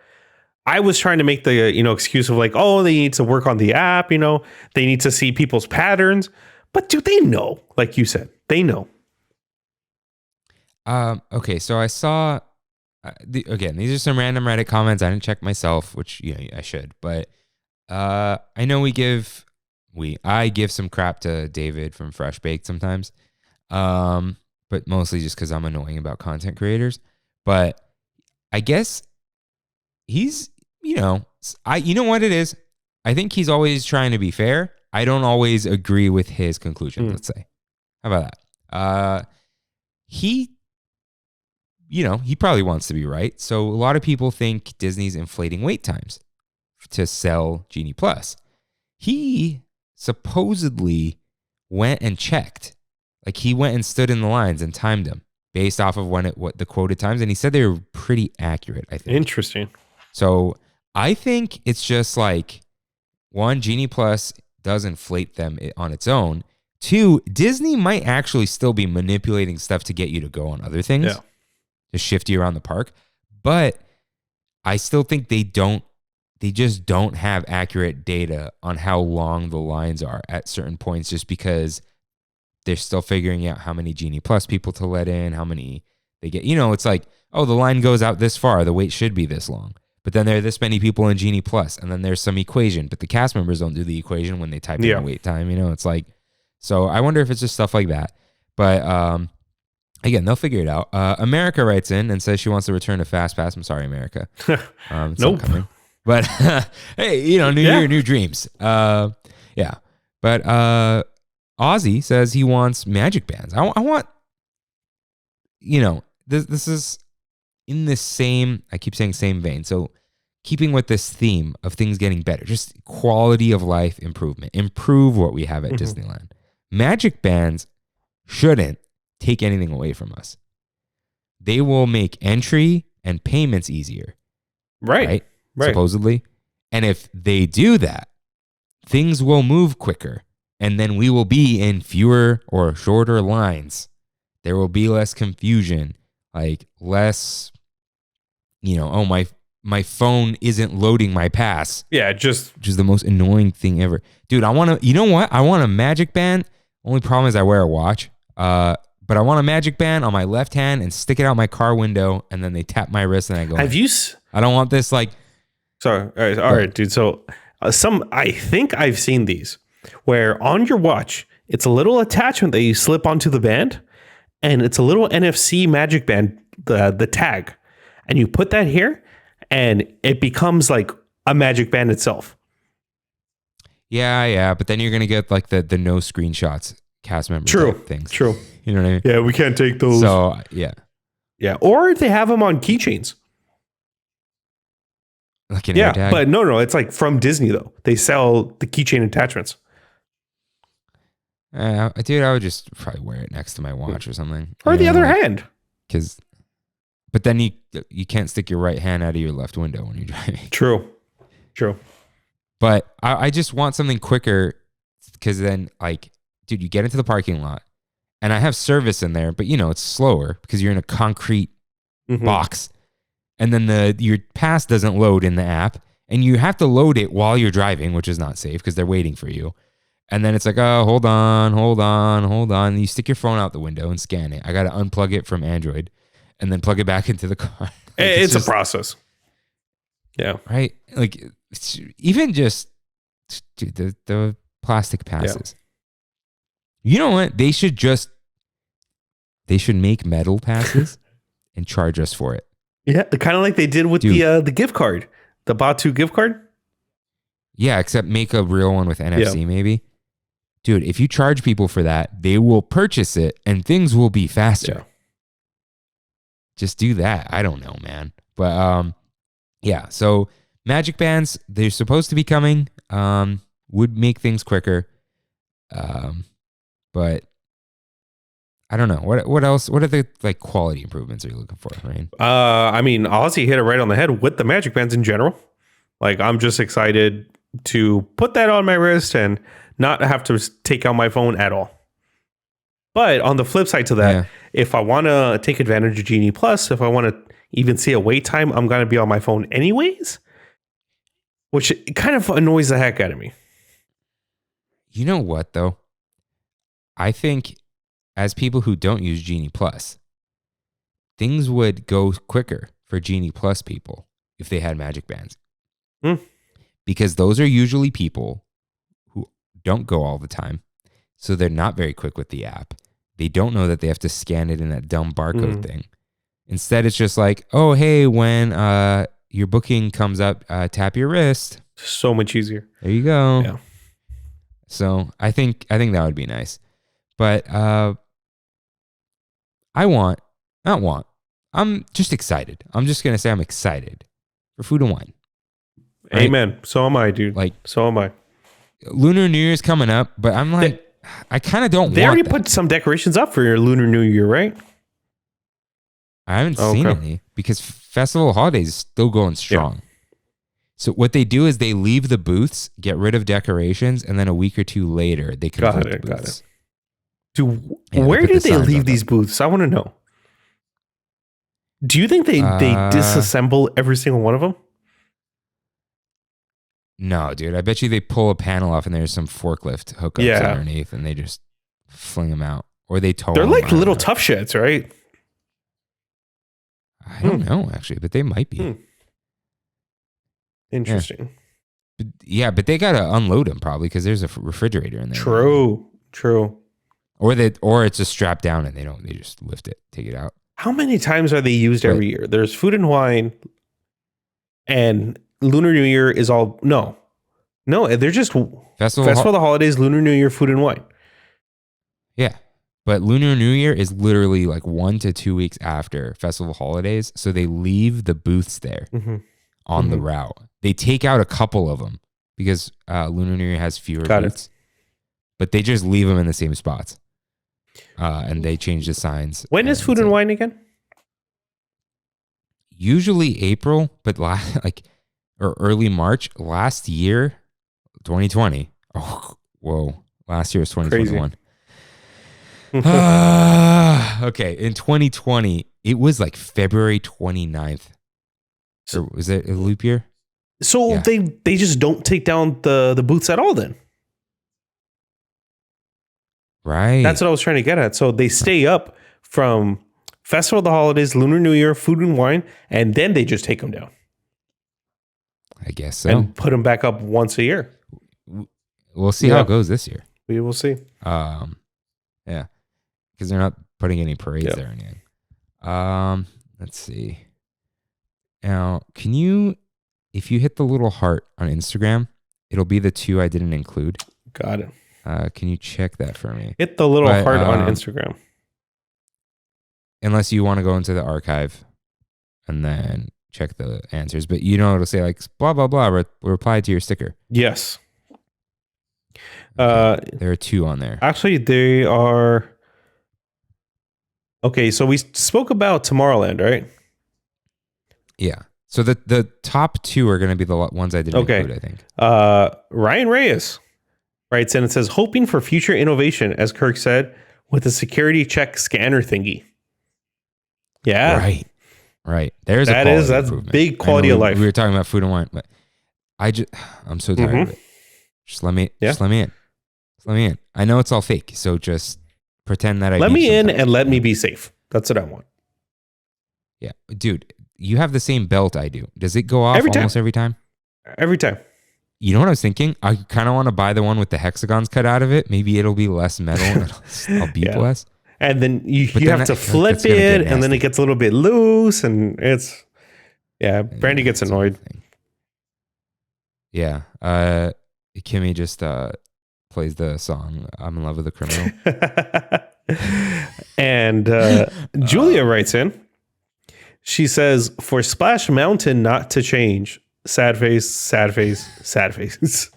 I was trying to make the, excuse of like, oh, they need to work on the app, they need to see people's patterns. But do they know? Like you said, they know. Okay, so I saw, again, these are some random Reddit comments. I didn't check myself, which I should. But I know I give some crap to David from Fresh Baked sometimes. But mostly just because I'm annoying about content creators. But I guess he's, you know what it is? I think he's always trying to be fair. I don't always agree with his conclusions, let's say. How about that? He probably wants to be right. So a lot of people think Disney's inflating wait times to sell Genie Plus. he supposedly went and checked. Like he went and stood in the lines and timed them based off of what the quoted times. And he said they were pretty accurate, I think. Interesting. So I think it's just like, one, Genie Plus does inflate them on its own. Two, Disney might actually still be manipulating stuff to get you to go on other things, to shift you around the park. But I still think they just don't have accurate data on how long the lines are at certain points, just because they're still figuring out how many Genie Plus people to let in, how many they get. It's like, oh, the line goes out this far, the wait should be this long. But then there are this many people in Genie Plus, and then there's some equation, but the cast members don't do the equation when they type in the wait time. It's like, so I wonder if it's just stuff like that. But again, they'll figure it out. America writes in and says she wants to return to FastPass. I'm sorry, America. It's not coming. But hey, new year, new dreams. Yeah. But Ozzy says he wants magic bands. I want, this is in the same, I keep saying same vein. So keeping with this theme of things getting better, just quality of life improvement, improve what we have at Disneyland. Magic bands shouldn't take anything away from us. They will make entry and payments easier. Right. Supposedly. And if they do that, things will move quicker. And then we will be in fewer or shorter lines. There will be less confusion, like less, my phone isn't loading my pass. Yeah, which is the most annoying thing ever. Dude, I want to, I want a magic band. Only problem is I wear a watch. But I want a magic band on my left hand and stick it out my car window, and then they tap my wrist and I go. I don't want this like. Sorry. All right, dude. So I think I've seen these where on your watch, it's a little attachment that you slip onto the band, and it's a little NFC magic band, the tag, and you put that here, and it becomes like a magic band itself. Yeah, but then you're gonna get like the no screenshots cast member things. True. You know what I mean? Yeah, we can't take those. So yeah. Or they have them on keychains. Like an AirTag? But no, it's like from Disney though. They sell the keychain attachments. Dude, I would just probably wear it next to my watch or something. Or the other hand. But then you can't stick your right hand out of your left window when you're driving. True. But I just want something quicker, because then, like, dude, you get into the parking lot, and I have service in there, but it's slower because you're in a concrete box, and then your pass doesn't load in the app, and you have to load it while you're driving, which is not safe because they're waiting for you. And then it's like, oh, hold on. And you stick your phone out the window and scan it. I got to unplug it from Android and then plug it back into the car. It's a process. Yeah. Right? Like, even just dude, the plastic passes. Yeah. You know what? They should make metal passes and charge us for it. Yeah, kind of like they did with the gift card, the Batu gift card. Yeah, except make a real one with NFC maybe. Dude, if you charge people for that, they will purchase it and things will be faster. Yeah. Just do that. I don't know, man. But so magic bands, they're supposed to be coming. Would make things quicker. But I don't know. What else? What are the like quality improvements are you looking for, Ryan? I mean, Ozzy hit it right on the head with the magic bands in general. Like, I'm just excited to put that on my wrist and not have to take out my phone at all. But on the flip side to that, if I want to take advantage of Genie Plus, if I want to even see a wait time, I'm going to be on my phone anyways, which kind of annoys the heck out of me. You know what, though? I think as people who don't use Genie Plus, things would go quicker for Genie Plus people if they had magic bands. Because those are usually people who don't go all the time. So they're not very quick with the app. They don't know that they have to scan it in that dumb barcode thing. Instead, it's just like, oh, hey, when your booking comes up, tap your wrist. So much easier. There you go. Yeah. So I think that would be nice. But I'm just excited. I'm just going to say I'm excited for food and wine. Right? Amen. So am I, dude. So am I. Lunar New Year's coming up, but I'm like, I kind of don't want They already that. put some decorations up for your Lunar New Year, right? I haven't seen any because Festival of Holidays is still going strong. Yeah. So what they do is they leave the booths, get rid of decorations, and then a week or two later they convert the booths. Where do they leave these booths? I want to know. Do you think they disassemble every single one of them? No, dude. I bet you they pull a panel off and there's some forklift hookups underneath and they just fling them out. Or they tow They're them. like little tough sheds, right? I don't know, actually, but they might be. Interesting. Yeah, but they got to unload them probably because there's a refrigerator in there. True. Or it's just strapped down and they just lift it, take it out. How many times are they used every year? There's Food and Wine and Lunar New Year is all... No, they're just Festival of the Holidays, Lunar New Year, Food and Wine. Yeah, but Lunar New Year is literally like 1 to 2 weeks after Festival of Holidays, so they leave the booths there on the route. They take out a couple of them because Lunar New Year has fewer booths, but they just leave them in the same spots. And they change the signs. When is Food and Wine again? Usually April, but or early March. Last year, 2020. Oh, whoa! Last year was 2021. Okay, in 2020, it was like February 29th. Or was it a leap year? So they just don't take down the booths at all then? Right. That's what I was trying to get at. So they stay up from Festival of the Holidays, Lunar New Year, Food and Wine, and then they just take them down. I guess so. And put them back up once a year. We'll see how it goes this year. We will see. Yeah. Because they're not putting any parades there or anything. Let's see. Now, if you hit the little heart on Instagram, it'll be the 2 I didn't include. Got it. Can you check that for me? Hit the little heart on Instagram. Unless you want to go into the archive and then check the answers. But it'll say like, blah, blah, blah, reply to your sticker. Yes. Okay. There are 2 on there. Actually, they are... Okay, so we spoke about Tomorrowland, right? Yeah. So the top 2 are going to be the ones I didn't include, I think. Ryan Reyes writes in and says, hoping for future innovation, as Kirk said, with a security check scanner thingy. Yeah. Right. That's big quality of life. We were talking about Food and Wine, but I'm so tired of it. Just let me in. I know it's all fake, so just pretend that let me in and let me be safe. That's what I want. Yeah. Dude, you have the same belt I do. Does it go off almost every time? Every time. You know what I was thinking? I kind of want to buy the one with the hexagons cut out of it. Maybe it'll be less metal and I'll beep less. And then you have to flip it and then it gets a little bit loose and it's... Yeah, Brandy gets annoyed. Yeah. Kimmy just plays the song I'm in Love with a Criminal. And Julia writes in. She says, for Splash Mountain not to change. Sad face, sad face, sad face.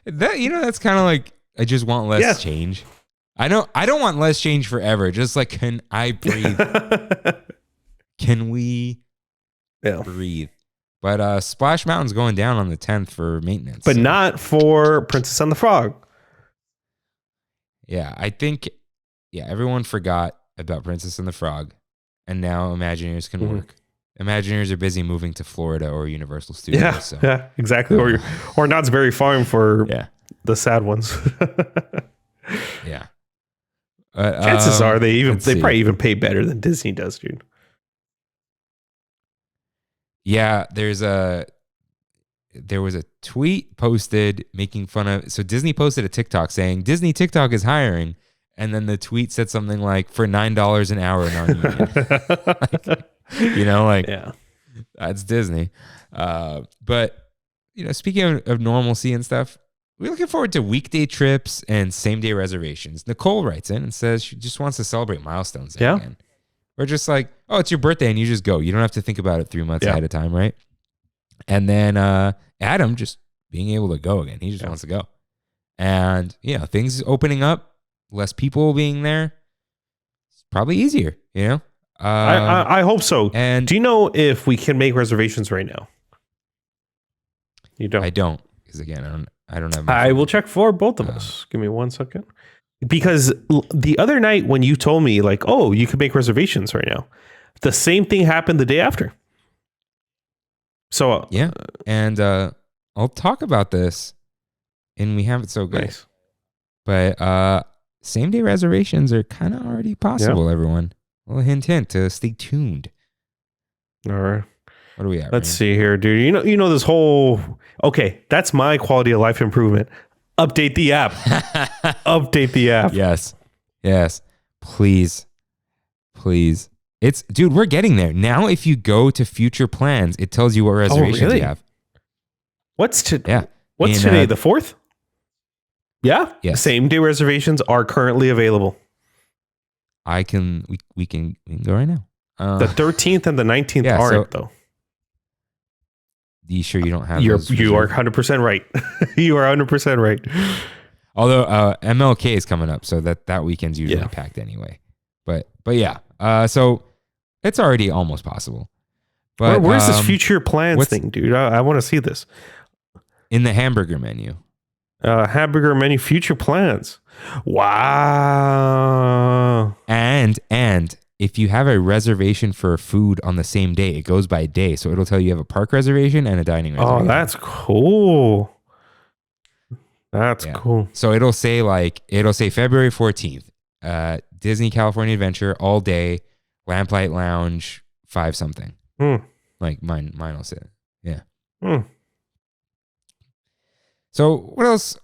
That's kind of like, I just want less change. I don't want less change forever. Just like, can I breathe? Can we breathe? But Splash Mountain's going down on the 10th for maintenance. But not for Princess and the Frog. Yeah, I think, everyone forgot about Princess and the Frog. And now Imagineers can work. Imagineers are busy moving to Florida or Universal Studios. Yeah, exactly. Or Knott's Berry Farm for the sad ones. Yeah. Chances are they probably even pay better than Disney does, dude. Yeah, there was a tweet posted making fun of... So Disney posted a TikTok saying, Disney TikTok is hiring. And then the tweet said something like, for $9 an hour non-union. That's Disney. But, speaking of normalcy and stuff, we're looking forward to weekday trips and same-day reservations. Nicole writes in and says she just wants to celebrate milestones again. We're just like, oh, it's your birthday and you just go. You don't have to think about it 3 months ahead of time, right? And then Adam just being able to go again. He just wants to go. And, things opening up, less people being there, it's probably easier, I hope so. And do you know if we can make reservations right now? You don't. I don't, because again, I don't have. I will check for both of us. Give me 1 second. Because the other night when you told me like, oh, you can make reservations right now, the same thing happened the day after. So yeah, and I'll talk about this, and we have it so good. Nice. But same day reservations are kind of already possible. Everyone, a little hint to stay tuned. All right. What are we at? Let's see here, dude. You know this whole. Okay, that's my quality of life improvement. Update the app. Update the app. Yes. Please. Dude, we're getting there. Now if you go to future plans, it tells you what reservations you have. What's today? The 4th? Yeah. Yes. Same day reservations are currently available. We can go right now. The 13th and the 19th aren't though. You sure you don't have you are 100% right. You are 100% right. Although MLK is coming up, so that weekend's usually packed anyway. But yeah. So it's already almost possible. But where's this future plans thing, dude? I want to see this. In the hamburger menu. Hamburger menu future plans. Wow. And if you have a reservation for food on the same day, it goes by day. So it'll tell you have a park reservation and a dining reservation. Oh, that's cool. That's cool. So it'll say February 14th, Disney California Adventure all day, Lamplight Lounge, 5 something. Like mine will say it. Yeah. So what else?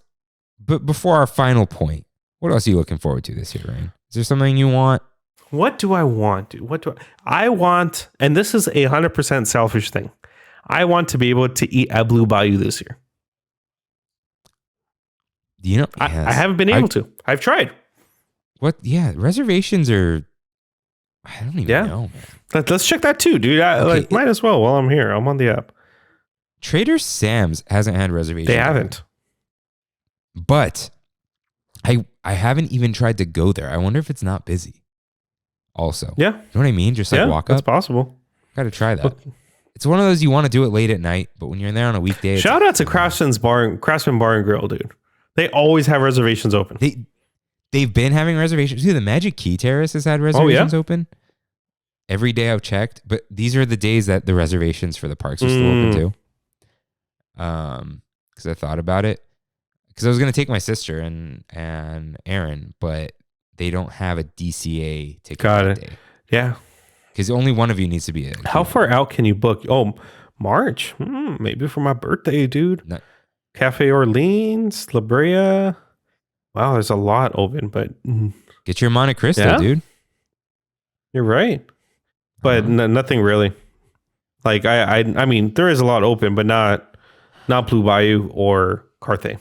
But before our final point, what else are you looking forward to this year, Ryan? Is there something you want? What do I want, dude? I want, and this is 100% selfish thing. I want to be able to eat at Blue Bayou this year. I haven't been able to. I've tried. What? Yeah, reservations are. I don't even know, man. Let's check that too, dude. Might as well while I'm here. I'm on the app. Trader Sam's hasn't had reservations. They haven't. But I haven't even tried to go there. I wonder if it's not busy. Also, yeah, you know what I mean? Just walk up. That's possible. Got to try that. It's one of those you want to do it late at night, but when you're there on a weekday, shout out to Craftsman Bar and Grill, dude. They always have reservations open. They've been having reservations. Dude, the Magic Key Terrace has had reservations open every day I've checked, but these are the days that the reservations for the parks are still open too. Because I thought about it, because I was gonna take my sister and Aaron, but they don't have a DCA ticket that day. Yeah. Because only one of you needs to be in. How far out can you book? Oh, March. Maybe for my birthday, dude. Cafe Orleans, La Brea. Wow, there's a lot open, but get your Monte Cristo, dude. You're right, but nothing really. Like I mean, there is a lot open, but not Blue Bayou or Carthay.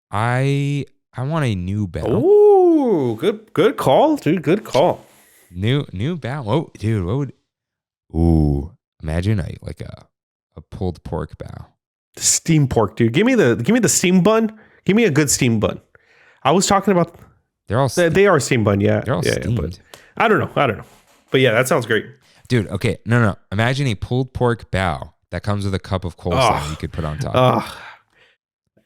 I want a new bell. Ooh, good call, dude. Good call. New bell. Whoa, dude. What would? Ooh, imagine a pulled pork bow. Steam pork, dude. Give me the steam bun. Give me a good steam bun. I was talking about. They're all. They are steam bun, yeah. They're all steamed. But I don't know. But yeah, that sounds great, dude. Okay, no. Imagine a pulled pork bow that comes with a cup of coleslaw you could put on top.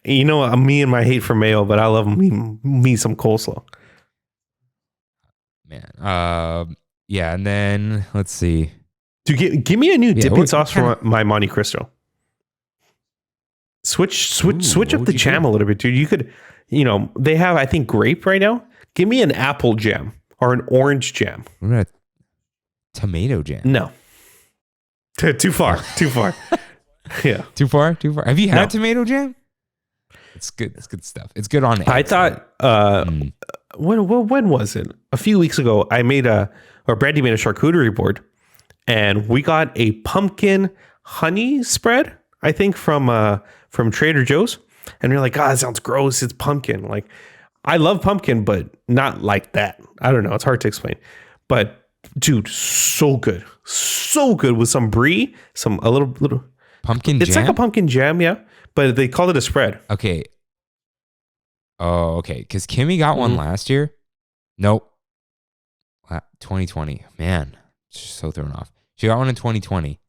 You know, me and my hate for mayo, but I love me some coleslaw. Man, yeah, and then let's see. Dude, give me a new dipping sauce for my Monte Cristo. Switch up the jam a little bit, dude. You could, they have, I think, grape right now. Give me an apple jam or an orange jam. What about tomato jam? No. Too far. Yeah. Too far? Have you had tomato jam? It's good. It's good stuff. It's good on eggs. I thought, when was it? A few weeks ago, Brandy made a charcuterie board, and we got a pumpkin honey spread, I think from Trader Joe's. And you're like, God, that sounds gross. It's pumpkin. Like, I love pumpkin, but not like that. I don't know. It's hard to explain. But dude, so good with some brie, a little pumpkin jam. It's like a pumpkin jam, yeah. but they called it a spread. Okay. Oh, okay. Because Kimmy got one last year. Nope. 2020. Man, she's so thrown off. She got one in 2020.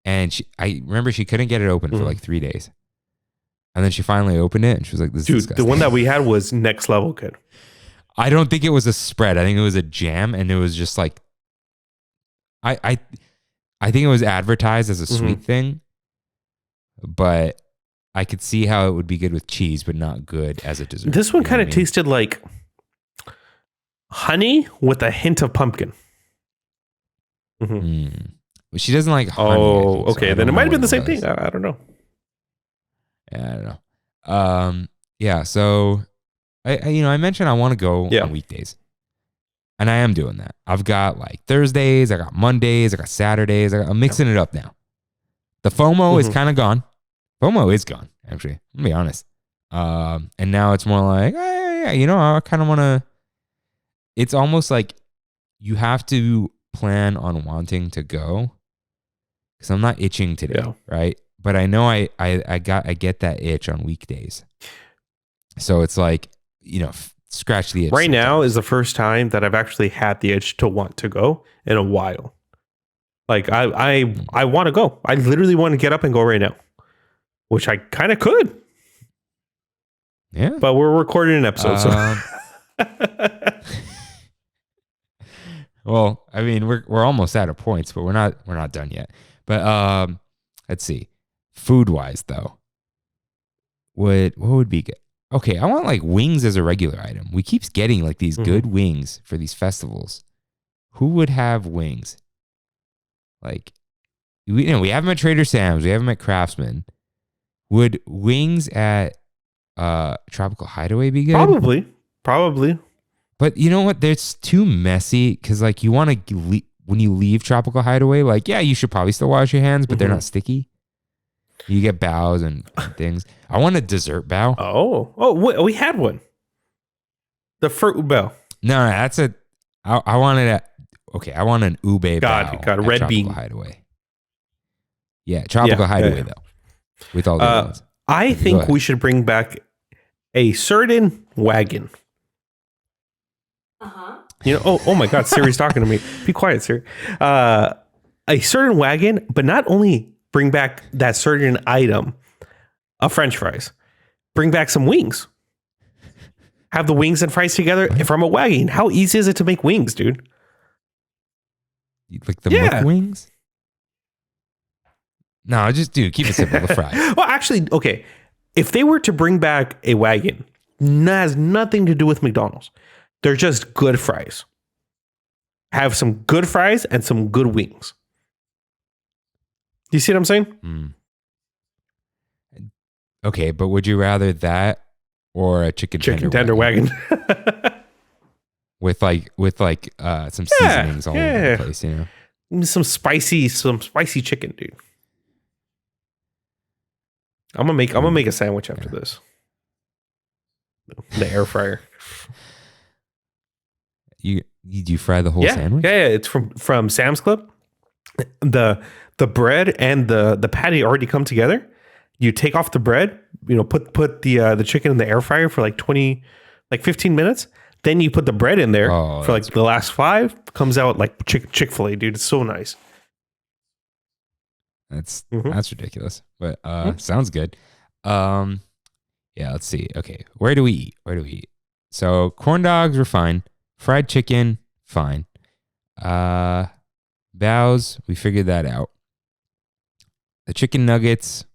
And I remember she couldn't get it open for like 3 days. And then she finally opened it and she was like, this is disgusting. The one that we had was next level, kid. I don't think it was a spread. I think it was a jam, and it was just like, I think it was advertised as a sweet thing, but I could see how it would be good with cheese, but not good as a dessert. This one kind of tasted like honey with a hint of pumpkin. She doesn't like honey. Oh, think, okay. So then it might have been the same thing. I don't know. Yeah, I don't know. Yeah. So I mentioned I want to go on weekdays, and I am doing that. I've got like Thursdays, I got Mondays, I got Saturdays. I'm mixing it up now. The FOMO is kind of gone. FOMO is gone, actually. I'm gonna be honest. And now it's more like, I kind of want to. It's almost like you have to plan on wanting to go, because I'm not itching today, right? But I know I get that itch on weekdays. So it's like, scratch the itch. Right now is the first time that I've actually had the itch to want to go in a while. Like I want to go. I literally want to get up and go right now, which I kind of could. Yeah. But we're recording an episode. So. Well, I mean, we're almost out of points, but we're not done yet. But let's see. Food wise though, what would be good? Okay, I want like wings as a regular item. We keep getting like these good wings for these festivals. Who would have wings? Like, we have them at Trader Sam's. We have them at Craftsman. Would wings at Tropical Hideaway be good? Probably. But you know what? It's too messy because like you want to when you leave Tropical Hideaway, like you should probably still wash your hands, but they're not sticky. You get bows and things. I want a dessert bow. Oh, we had one. The fruit bow. No, that's a. I wanted okay, I want an ube bow. Got a red bean. Hideaway. Yeah, Tropical Hideaway though. With all the ones. I think we should bring back a certain wagon. Oh my God, Siri's talking to me. Be quiet, Siri. A certain wagon, but not only bring back that certain item of French fries, bring back some wings. Have the wings and fries together from a wagon. How easy is it to make wings, dude? Like the Mook wings? No, just keep it simple. The fries. Well, actually, okay. If they were to bring back a wagon, has nothing to do with McDonald's. They're just good fries. Have some good fries and some good wings. You see what I'm saying? Okay, but would you rather that or a chicken tender wagon? with some seasonings all over the place, Some spicy chicken, dude. I'm gonna make a sandwich after this. The air fryer. You fry the whole sandwich? Yeah. It's from Sam's Club. The bread and the patty already come together. You take off the bread, put the chicken in the air fryer for like 15 minutes. Then you put the bread in there for like the last 5. Comes out like Chick-fil-A, dude. It's so nice. That's ridiculous, but sounds good. Yeah, let's see. Okay, where do we eat? So corn dogs were fine. Fried chicken, fine. Bows, we figured that out. The chicken nuggets,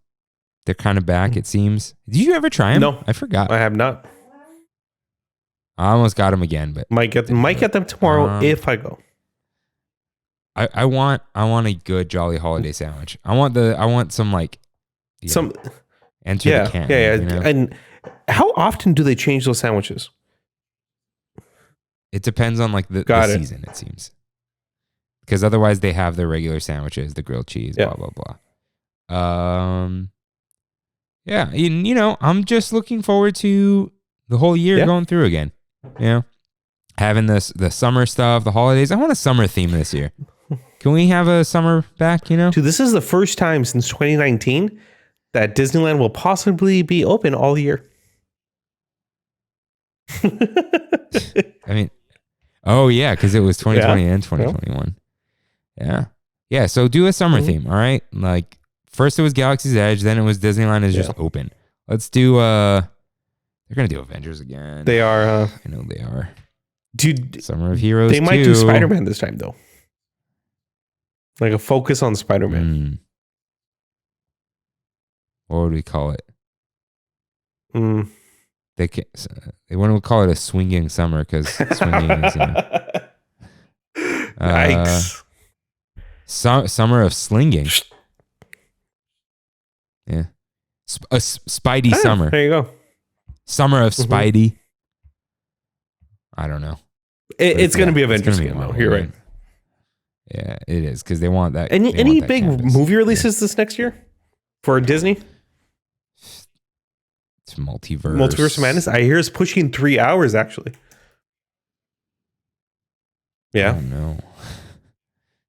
they're kind of back, it seems. Did you ever try them? No. I forgot. I have not. I almost got them again, but might get them tomorrow if I go. I want a good Jolly Holiday sandwich. I want some like enter the can. Yeah. And how often do they change those sandwiches? It depends on like the season, it seems. Because otherwise they have their regular sandwiches, the grilled cheese, blah blah blah. Yeah, I'm just looking forward to the whole year going through again. Having the summer stuff, the holidays. I want a summer theme this year. Can we have a summer back? Dude, this is the first time since 2019 that Disneyland will possibly be open all year. I mean, oh yeah, because it was 2020 and 2021. Yeah. So do a summer theme, all right? Like first it was Galaxy's Edge, then it was Disneyland is just open. Let's do. They're gonna do Avengers again. They are. I know they are. Dude, Summer of Heroes. They might do Spider-Man this time though. Like a focus on Spider-Man. What would we call it? They want to call it a swinging summer because swinging is. Yikes! Summer of slinging. Yeah, a Spidey summer. There you go. Summer of Spidey. I don't know. It's going to be Avengers again, though. You're right. Yeah, it is because they want that. Any big movie releases this next year for Disney? It's Multiverse. Multiverse of Madness. I hear it's pushing 3 hours actually. Yeah. Oh no,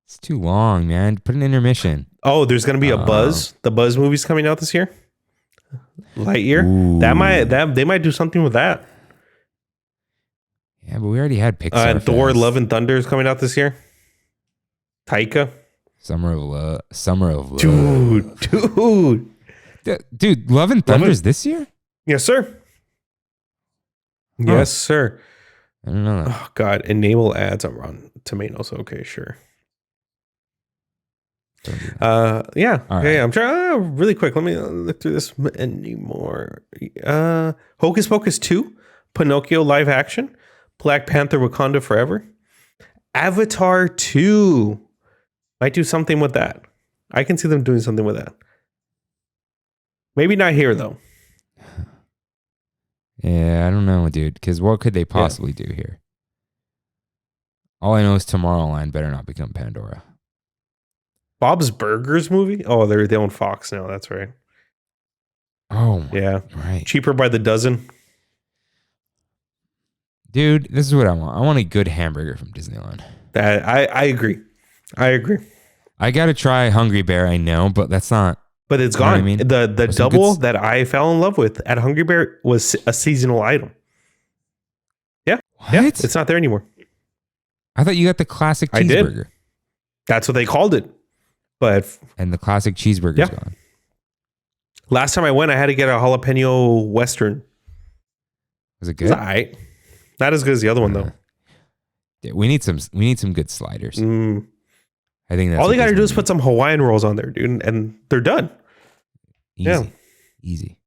it's too long, man. Put an intermission. Oh, there's going to be a Buzz. The Buzz movie's coming out this year. Lightyear. Ooh. They might do something with that. Yeah, but we already had Pixar. And Thor: Love and Thunder is coming out this year. Taika. Summer of Love. Dude, Love and Thunder is this year? Yes, sir. Yes, sir. I don't know that. Oh God! Enable ads on Rotten Tomatoes. Okay, sure. Yeah. All Okay, right. I'm trying really quick. Let me look through this anymore. Hocus Pocus 2, Pinocchio live action, Black Panther: Wakanda Forever, Avatar 2. Might do something with that. I can see them doing something with that. Maybe not here though. Yeah, I don't know, dude. Because what could they possibly do here? All I know is Tomorrowland better not become Pandora. Bob's Burgers movie? Oh, they own Fox now. That's right. Oh, yeah. Right. Cheaper by the dozen. Dude, this is what I want. I want a good hamburger from Disneyland. I agree. I got to try Hungry Bear, I know, but that's not. But it's gone. I mean? The double that I fell in love with at Hungry Bear was a seasonal item. Yeah. What? Yeah, it's not there anymore. I thought you got the classic cheeseburger. I did. That's what they called it. And the classic cheeseburger's gone. Last time I went, I had to get a jalapeno Western. Was it good? It's all right. Not as good as the other one though. Yeah, we need some good sliders. I think that's all you got to do is put some Hawaiian rolls on there, dude, and they're done. Easy.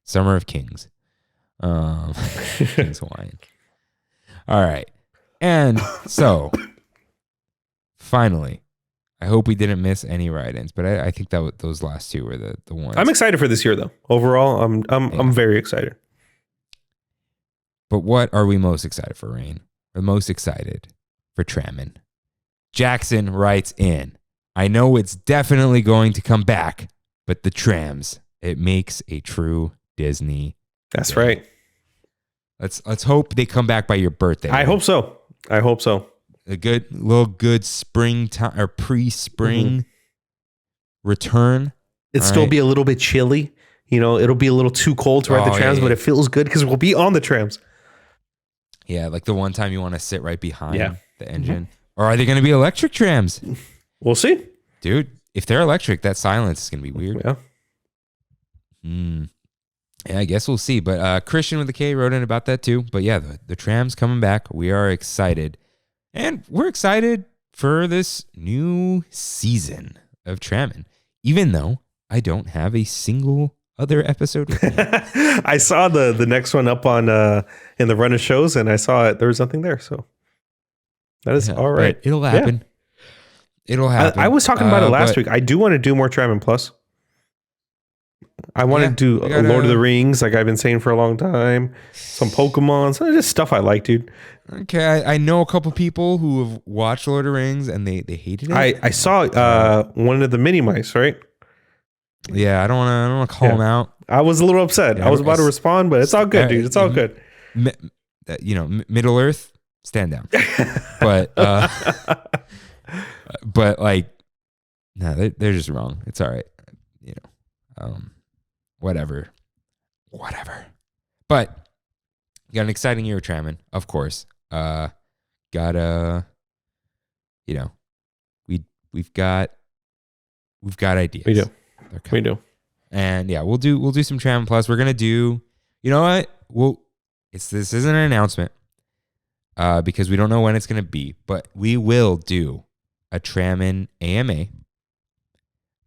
Summer of Kings. Kings Hawaiian. All right. And so, finally, I hope we didn't miss any ride-ins, but I think that those last two were the ones. I'm excited for this year, though. Overall, I'm very excited. But what are we most excited for, Rain? We're most excited for Trammin. Jackson writes in, I know it's definitely going to come back, but the trams, it makes a true Disney. That's right. Let's hope they come back by your birthday. I hope so. A good springtime or pre-spring return. It'll still be a little bit chilly. You know, it'll be a little too cold to ride the trams, but it feels good because we'll be on the trams. Yeah, like the one time you want to sit right behind the engine. Or are they going to be electric trams? We'll see. Dude, if they're electric, that silence is going to be weird. Yeah. Yeah, I guess we'll see. But Christian with the K wrote in about that too. But yeah, the tram's coming back. We are excited. And we're excited for this new season of Trammin, even though I don't have a single other episode with me. I saw the next one up on in the run of shows, and I saw it. There was nothing there. So that is all right. It'll happen. Yeah. It'll happen. I was talking about it last week. I do want to do more Trammin Plus. I want to do Lord of the Rings, like I've been saying for a long time. Some Pokemon, some just stuff I like, dude. Okay, I know a couple people who have watched Lord of the Rings and they hated it. I saw one of the mini mice, right? Yeah, I don't want to call them out. I was a little upset. I was about to respond, but it's all good, dude. It's all good. Middle Earth, stand down. But like, no, they're just wrong. It's all right. whatever. But we got an exciting year of Trammin, of course. We've got ideas. We do. And yeah, we'll do some Trammin Plus. We're gonna do. You know what? This isn't an announcement because we don't know when it's gonna be, but we will do a Trammin AMA.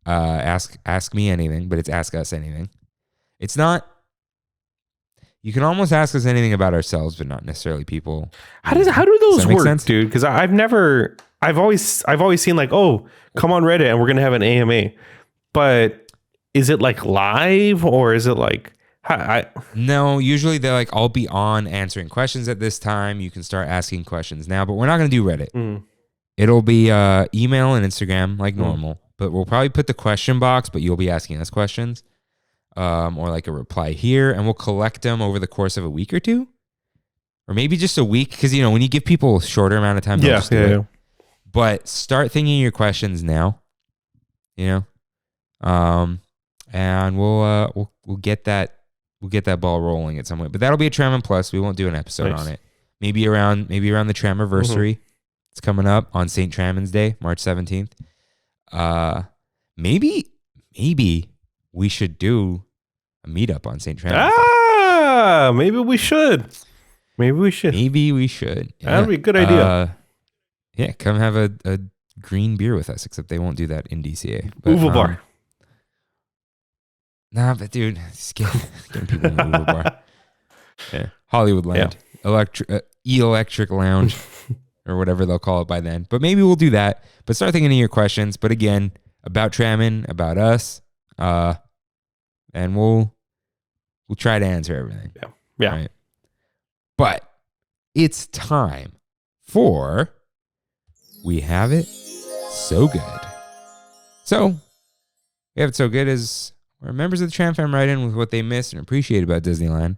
Ask me anything, but it's ask us anything. It's not. You can almost ask us anything about ourselves, but not necessarily people. How do those work, sense? dude? Because I've always seen like, oh, come on Reddit and we're gonna have an AMA, but is it like live or is it like? No, usually they're like, I'll be on answering questions at this time. You can start asking questions now, but we're not gonna do Reddit. It'll be email and Instagram like normal, but we'll probably put the question box, but you'll be asking us questions. Or like a reply here, and we'll collect them over the course of a week or two, or maybe just a week, because when you give people a shorter amount of time, they'll just do it. But start thinking of your questions now, and we'll get that ball rolling at some point. But that'll be a Trammin Plus. We won't do an episode on it. Maybe around the Trammiversary. It's coming up on St. Trammin's Day, March 17th. Maybe we should do a meetup on St. Trammin. Maybe we should. Yeah. That'd be a good idea. Come have a green beer with us, except they won't do that in DCA. Uva bar. Nah, but dude, just getting people in the Uva bar. Yeah. Hollywood Land. Electric Lounge. Or whatever they'll call it by then. But maybe we'll do that. But start thinking of your questions. But again, about Trammin, about us. And we'll try to answer everything. Yeah. Right? But it's time for We Have It So Good. So, We Have It So Good is where members of the TramFam write in with what they miss and appreciate about Disneyland.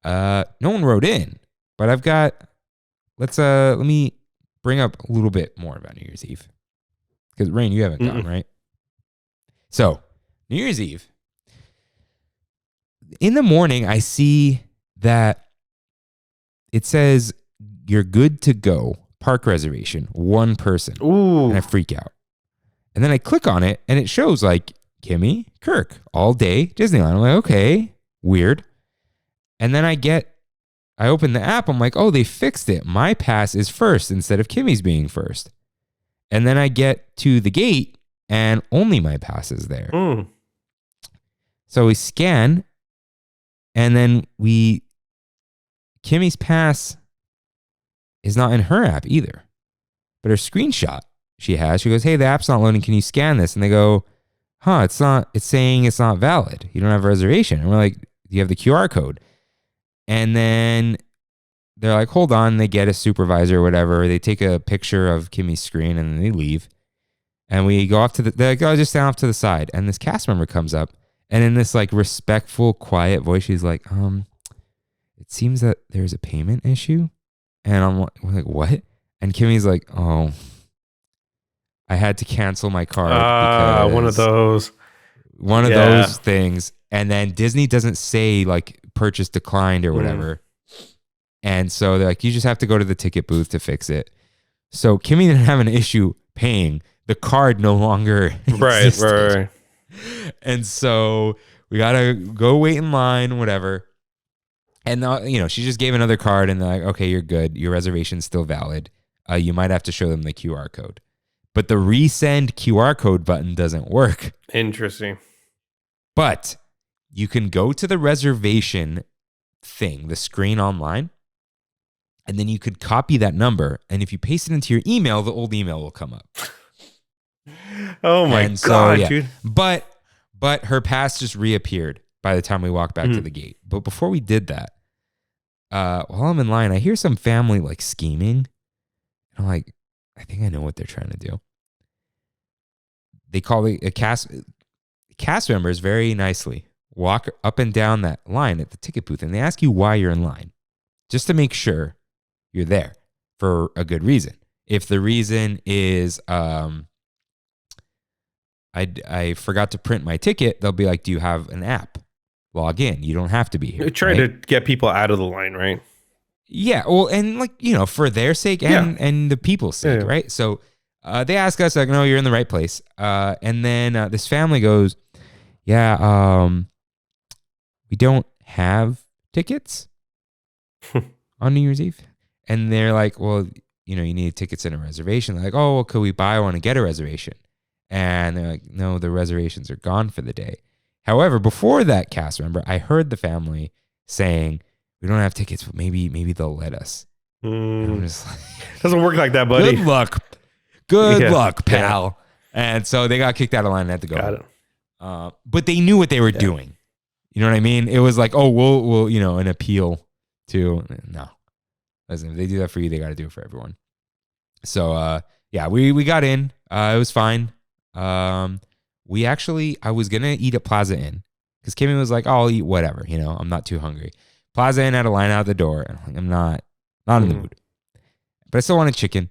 No one wrote in, but I've got. Let me bring up a little bit more about New Year's Eve, because Rain, you haven't gone, right? So New Year's Eve. In the morning, I see that it says you're good to go. Park reservation, one person. Ooh. And I freak out. And then I click on it and it shows like Kimmy, Kirk, all day Disneyland. I'm like, okay, weird. And then I open the app. I'm like, oh, they fixed it. My pass is first instead of Kimmy's being first. And then I get to the gate and only my pass is there. So we scan. And then Kimmy's pass is not in her app either. But her screenshot she goes, hey, the app's not loading. Can you scan this? And they go, it's saying it's not valid. You don't have a reservation. And we're like, do you have the QR code? And then they're like, hold on. They get a supervisor or whatever. They take a picture of Kimmy's screen and then they leave. And we go off they're like, oh, just stand off to the side. And this cast member comes up. And in this like respectful, quiet voice, she's like, it seems that there's a payment issue. And we're like, what? And Kimmy's like, oh, I had to cancel my card. Because one of those things. And then Disney doesn't say like purchase declined or whatever. And so they're like, you just have to go to the ticket booth to fix it. So Kimmy didn't have an issue paying. The card no longer existed. Right. And so we got to go wait in line, whatever. And, she just gave another card and they're like, okay, you're good. Your reservation's still valid. You might have to show them the QR code. But the resend QR code button doesn't work. Interesting. But you can go to the reservation thing, the screen online, and then you could copy that number. And if you paste it into your email, the old email will come up. Oh my God, yeah. dude. But her pass just reappeared by the time we walked back to the gate. But before we did that, while I'm in line, I hear some family like scheming. And I'm like, I think I know what they're trying to do. They call a cast members very nicely walk up and down that line at the ticket booth, and they ask you why you're in line, just to make sure you're there for a good reason. If the reason is I forgot to print my ticket, they'll be like, do you have an app? log in. You don't have to be here. Try to get people out of the line, right? Yeah. Well, and like, for their sake and the people's sake, right? So they ask us, like, no, you're in the right place. And then this family goes, yeah, we don't have tickets on New Year's Eve. And they're like, well, you need tickets and a reservation. They're like, oh, well, could we buy one and get a reservation? And they're like, no, the reservations are gone for the day. However, before that cast member, I heard the family saying, we don't have tickets, but maybe they'll let us. I'm just like, doesn't work like that, buddy. Good luck. Good luck, pal. Yeah. And so they got kicked out of line and had to go. Got it. But they knew what they were doing. You know what I mean? It was like, oh, we'll an appeal to, no. Listen, if they do that for you, they got to do it for everyone. So, we got in. It was fine. I was going to eat at Plaza Inn because Kimmy was like, oh, I'll eat whatever. I'm not too hungry. Plaza Inn had a line out the door. And I'm not in the mood. But I still wanted chicken.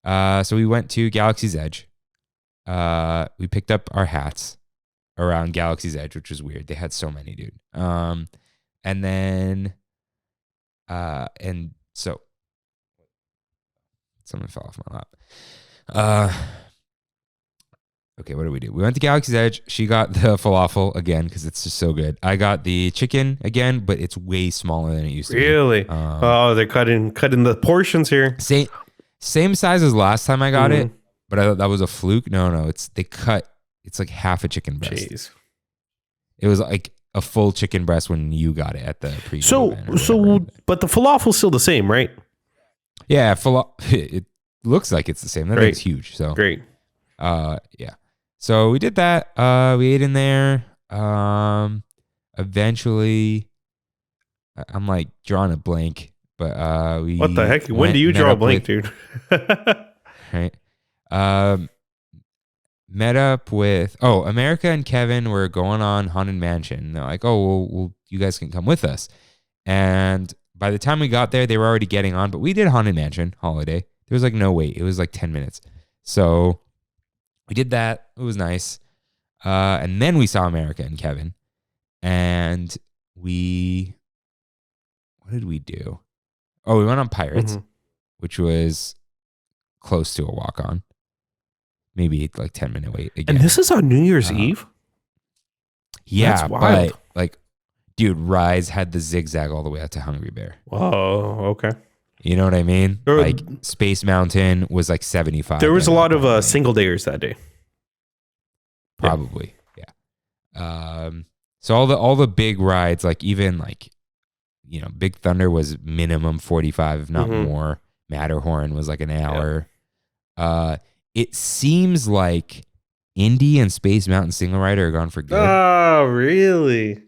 So we went to Galaxy's Edge. We picked up our hats around Galaxy's Edge, which was weird. They had so many, dude. And so something fell off my lap. Okay, what did we do? We went to Galaxy's Edge. She got the falafel again because it's just so good. I got the chicken again, but it's way smaller than it used to be. Really? They're cutting the portions here. Same size as last time I got it, but I thought that was a fluke. No, it's like half a chicken breast. Jeez. It was like a full chicken breast when you got it at the pre. But the falafel's still the same, right? Yeah, it looks like it's the same. That thing's huge. So great. Yeah. So we did that. We ate in there. Eventually, I'm like drawing a blank, but What the heck? When do you draw a blank, dude? Right. Met up with America and Kevin were going on Haunted Mansion. They're like, oh, well, you guys can come with us. And by the time we got there, they were already getting on. But we did Haunted Mansion holiday. There was like no wait. It was like 10 minutes. So we did that. It was nice. And then we saw America and Kevin. And what did we do? Oh, we went on Pirates, which was close to a walk-on. Maybe like 10-minute wait again. And this is on New Year's Eve? Yeah, that's wild. But like, dude, Rise had the zigzag all the way out to Hungry Bear. Oh, okay. You know what I mean? Like Space Mountain was like 75. There was a lot of single dayers that day. Probably, yeah. So all the big rides, like even like, Big Thunder was minimum 45, if not more. Matterhorn was like an hour. Yeah. It seems like Indy and Space Mountain Single Rider are gone for good. Oh, really?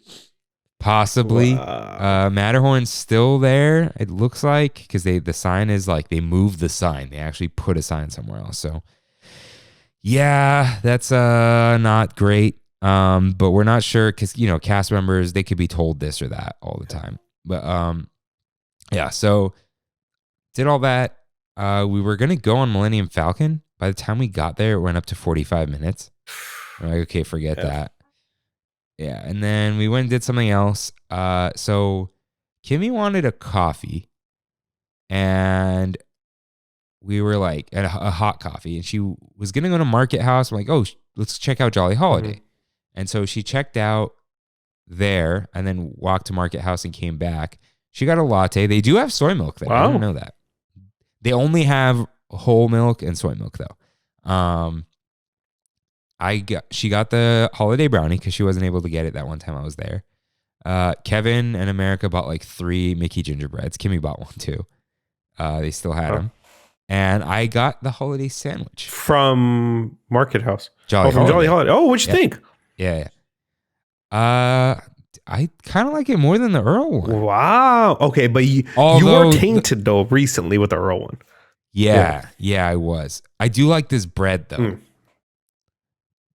Possibly. Wow. Matterhorn's still there, it looks like, because the sign is like, they moved the sign. They actually put a sign somewhere else. So, yeah, that's not great. But we're not sure because, cast members, they could be told this or that all the time. But, yeah, so did all that. We were going to go on Millennium Falcon. By the time we got there, it went up to 45 minutes. We're like, okay, forget that. Yeah, and then we went and did something else. So Kimmy wanted a coffee, and we were like, a hot coffee, and she was going to go to Market House. I'm like, oh, let's check out Jolly Holiday. And so she checked out there and then walked to Market House and came back. She got a latte. They do have soy milk there. Wow. I didn't know that. They only have whole milk and soy milk though. She got the holiday brownie because she wasn't able to get it that one time I was there. Kevin and America bought like 3 Mickey gingerbreads. Kimmy bought one too. They still had them. And I got the holiday sandwich from Market House. Jolly Holiday. Oh, what'd you think? Yeah. I kind of like it more than the Earl one. Wow. Okay, but you were tainted though recently with the Earl one. Yeah, I was. I do like this bread though.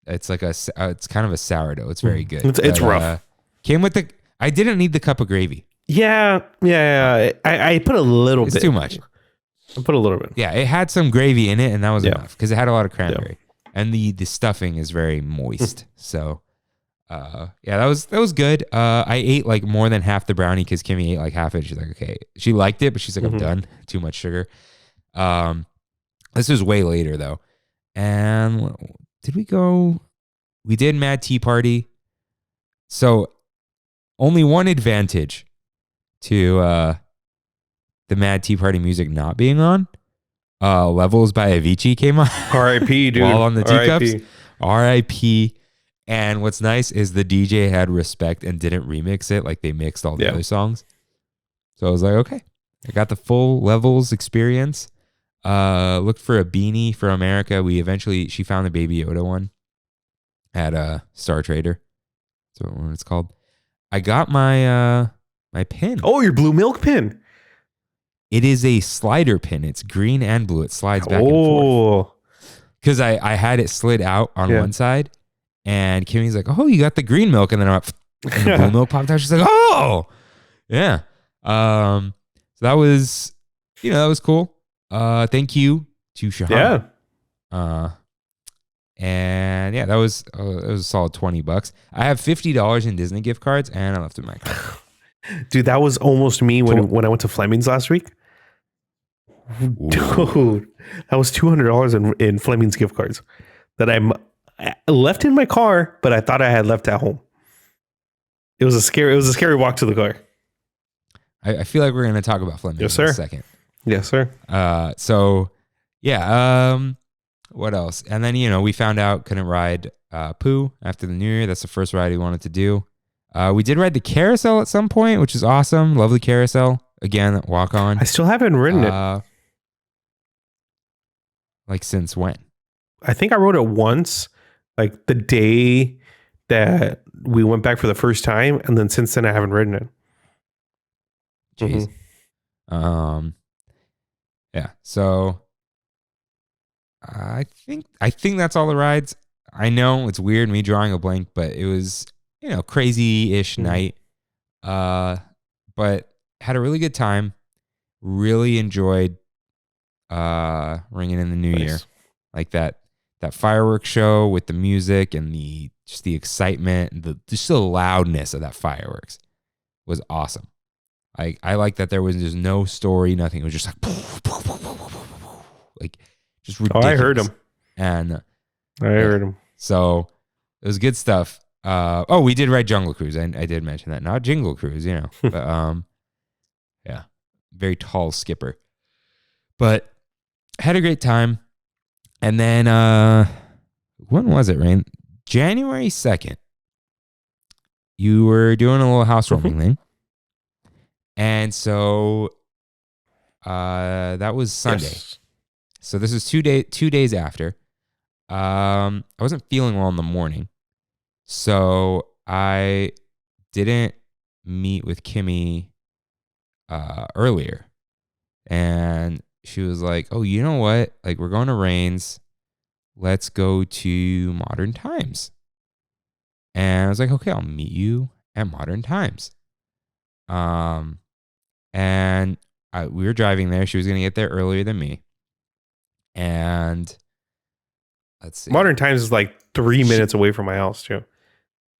It's like it's kind of a sourdough. It's very good. It's rough. Came with I didn't need the cup of gravy. Yeah. I put a little bit. It's too much. I put a little bit. Yeah, it had some gravy in it, and that was enough because it had a lot of cranberry, and the stuffing is very moist. So, Yeah, that was good. I ate like more than half the brownie because Kimmy ate like half it. She's like, okay, she liked it, but she's like, I'm done. Too much sugar. This was way later though. And did we go? We did Mad Tea Party. So only one advantage to the Mad Tea Party music not being on. Levels by Avicii came on. R.I.P. dude. While on the teacups. R.I.P. R.I.P. And what's nice is the DJ had respect and didn't remix it like they mixed all the other songs. So I was like, okay, I got the full Levels experience. Looked for a beanie for America. She found the Baby Yoda one at Star Trader. That's what it's called. I got my my pin. Oh, your blue milk pin. It is a slider pin. It's green and blue. It slides back and forth. Because I had it slid out on one side, and Kimmy's like, "Oh, you got the green milk," and then and the blue milk popped out. She's like, "Oh, yeah." So that was, that was cool. Thank you to Shahan. Yeah. And yeah, that was it was a solid $20. I have $50 in Disney gift cards, and I left it in my car. Dude, that was almost me when I went to Fleming's last week. Ooh. Dude, that was $200 in Fleming's gift cards that I left in my car, but I thought I had left at home. It was a scary walk to the car. I feel like we're going to talk about Fleming's in a second. Yes, sir. So yeah. What else? And then, we found out couldn't ride Pooh after the New Year. That's the first ride we wanted to do. We did ride the Carousel at some point, which is awesome. Lovely Carousel. Again, walk on. I still haven't ridden it. Like since when? I think I rode it once, like the day that we went back for the first time, and then since then I haven't ridden it. Jeez. Yeah. So I think that's all the rides. I know it's weird me drawing a blank, but it was, crazy-ish night. But had a really good time. Really enjoyed ringing in the new year. Like that fireworks show with the music and the excitement and just the loudness of that fireworks was awesome. I like that there was just no story, nothing. It was just like just ridiculous. Oh, I heard him. And I heard him. So it was good stuff. We did ride Jungle Cruise. I did mention that. Not Jingle Cruise, But yeah. Very tall skipper. But had a great time. And then when was it, Rain? January 2nd. You were doing a little housewarming thing. And so that was Sunday. Yes. So this is 2 days after. I wasn't feeling well in the morning. So I didn't meet with Kimmy earlier. And she was like, "Oh, you know what? Like, we're going to Rains. Let's go to Modern Times." And I was like, "Okay, I'll meet you at Modern Times." And we were driving there. She was going to get there earlier than me. And let's see. Modern Times is like 3 minutes away from my house, too.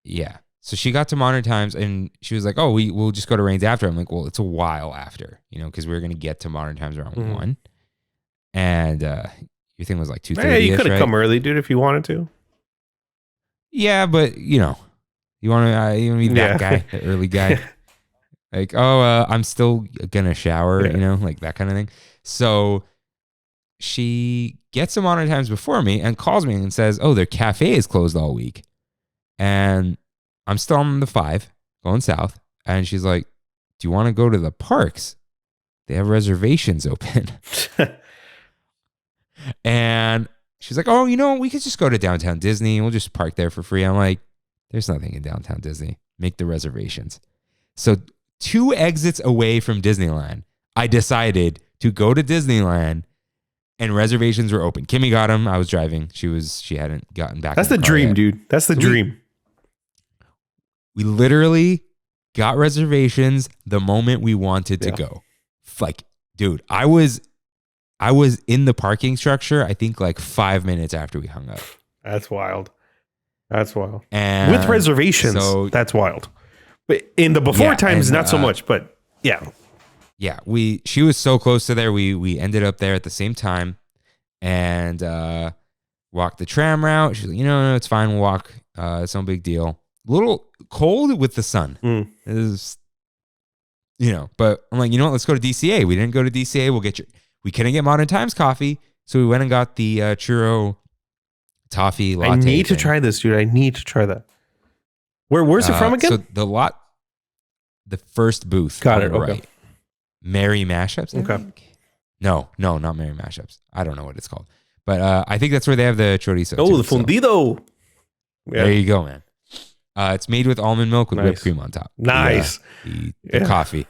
Yeah. So she got to Modern Times and she was like, "Oh, we'll just go to Rains after." I'm like, "Well, it's a while after, because we were going to get to Modern Times around 1. And your thing was like 2:30. Yeah, you could have come early, dude, if you wanted to. Yeah, but you want to be that guy, the early guy. Like, I'm still gonna shower, like that kind of thing. So she gets to Modern Times before me and calls me and says, "Oh, their cafe is closed all week." And I'm still on the 5 going south. And she's like, "Do you want to go to the parks? They have reservations open." And she's like, "Oh, we could just go to downtown Disney. We'll just park there for free." I'm like, "There's nothing in downtown Disney. Make the reservations." So 2 exits away from Disneyland, I decided to go to Disneyland, and reservations were open. Kimmy got them. I was driving. She hadn't gotten back. That's the dream, yet. Dude. That's the dream. We literally got reservations the moment we wanted to go. Like, dude, I was in the parking structure, I think like 5 minutes after we hung up. That's wild. That's wild. And with reservations, so, that's wild. But in the before times, not so much. But yeah. She was so close to there. We ended up there at the same time and walked the tram route. She's like, no, it's fine. We'll walk. It's no big deal. A little cold with the sun. It is, but I'm like, you know what? Let's go to DCA. We didn't go to DCA. We couldn't get Modern Times coffee. So we went and got the churro toffee latte. I need to try this, dude. I need to try that. Where's it from again? So the first booth. Got it. Okay. Right. Merry Mashups. Okay. No, not Merry Mashups. I don't know what it's called, but I think that's where they have the chorizo. Oh, the fundido. Yeah. There you go, man. It's made with almond milk with whipped cream on top. Nice. The coffee.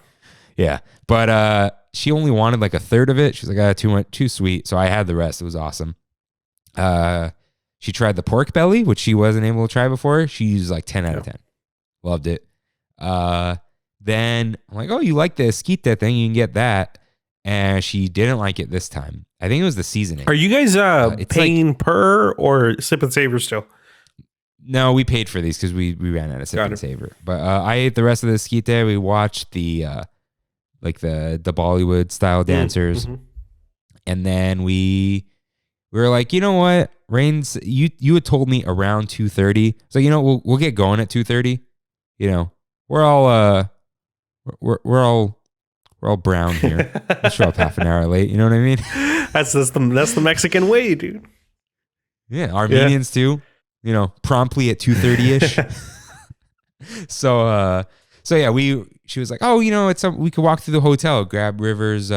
Yeah, but she only wanted like a third of it. She's like, too sweet. So I had the rest. It was awesome. She tried the pork belly, which she wasn't able to try before. She's like 10 out of 10. Loved it. Then I'm like, oh, you like the esquite thing? You can get that. And she didn't like it this time. I think it was the seasoning. Are you guys paying per or sip and savor still? No, we paid for these because we ran out of sip and savor. But I ate the rest of the esquite. We watched the Bollywood style dancers. And then we were like, you know what? Rains, you had told me around 2:30. So, we'll get going at 2:30. We're all brown here. We'll show up half an hour late. You know what I mean? That's the Mexican way, dude. Yeah, Armenians too. Promptly at 2:30ish. So she was like, oh, we could walk through the hotel, grab River's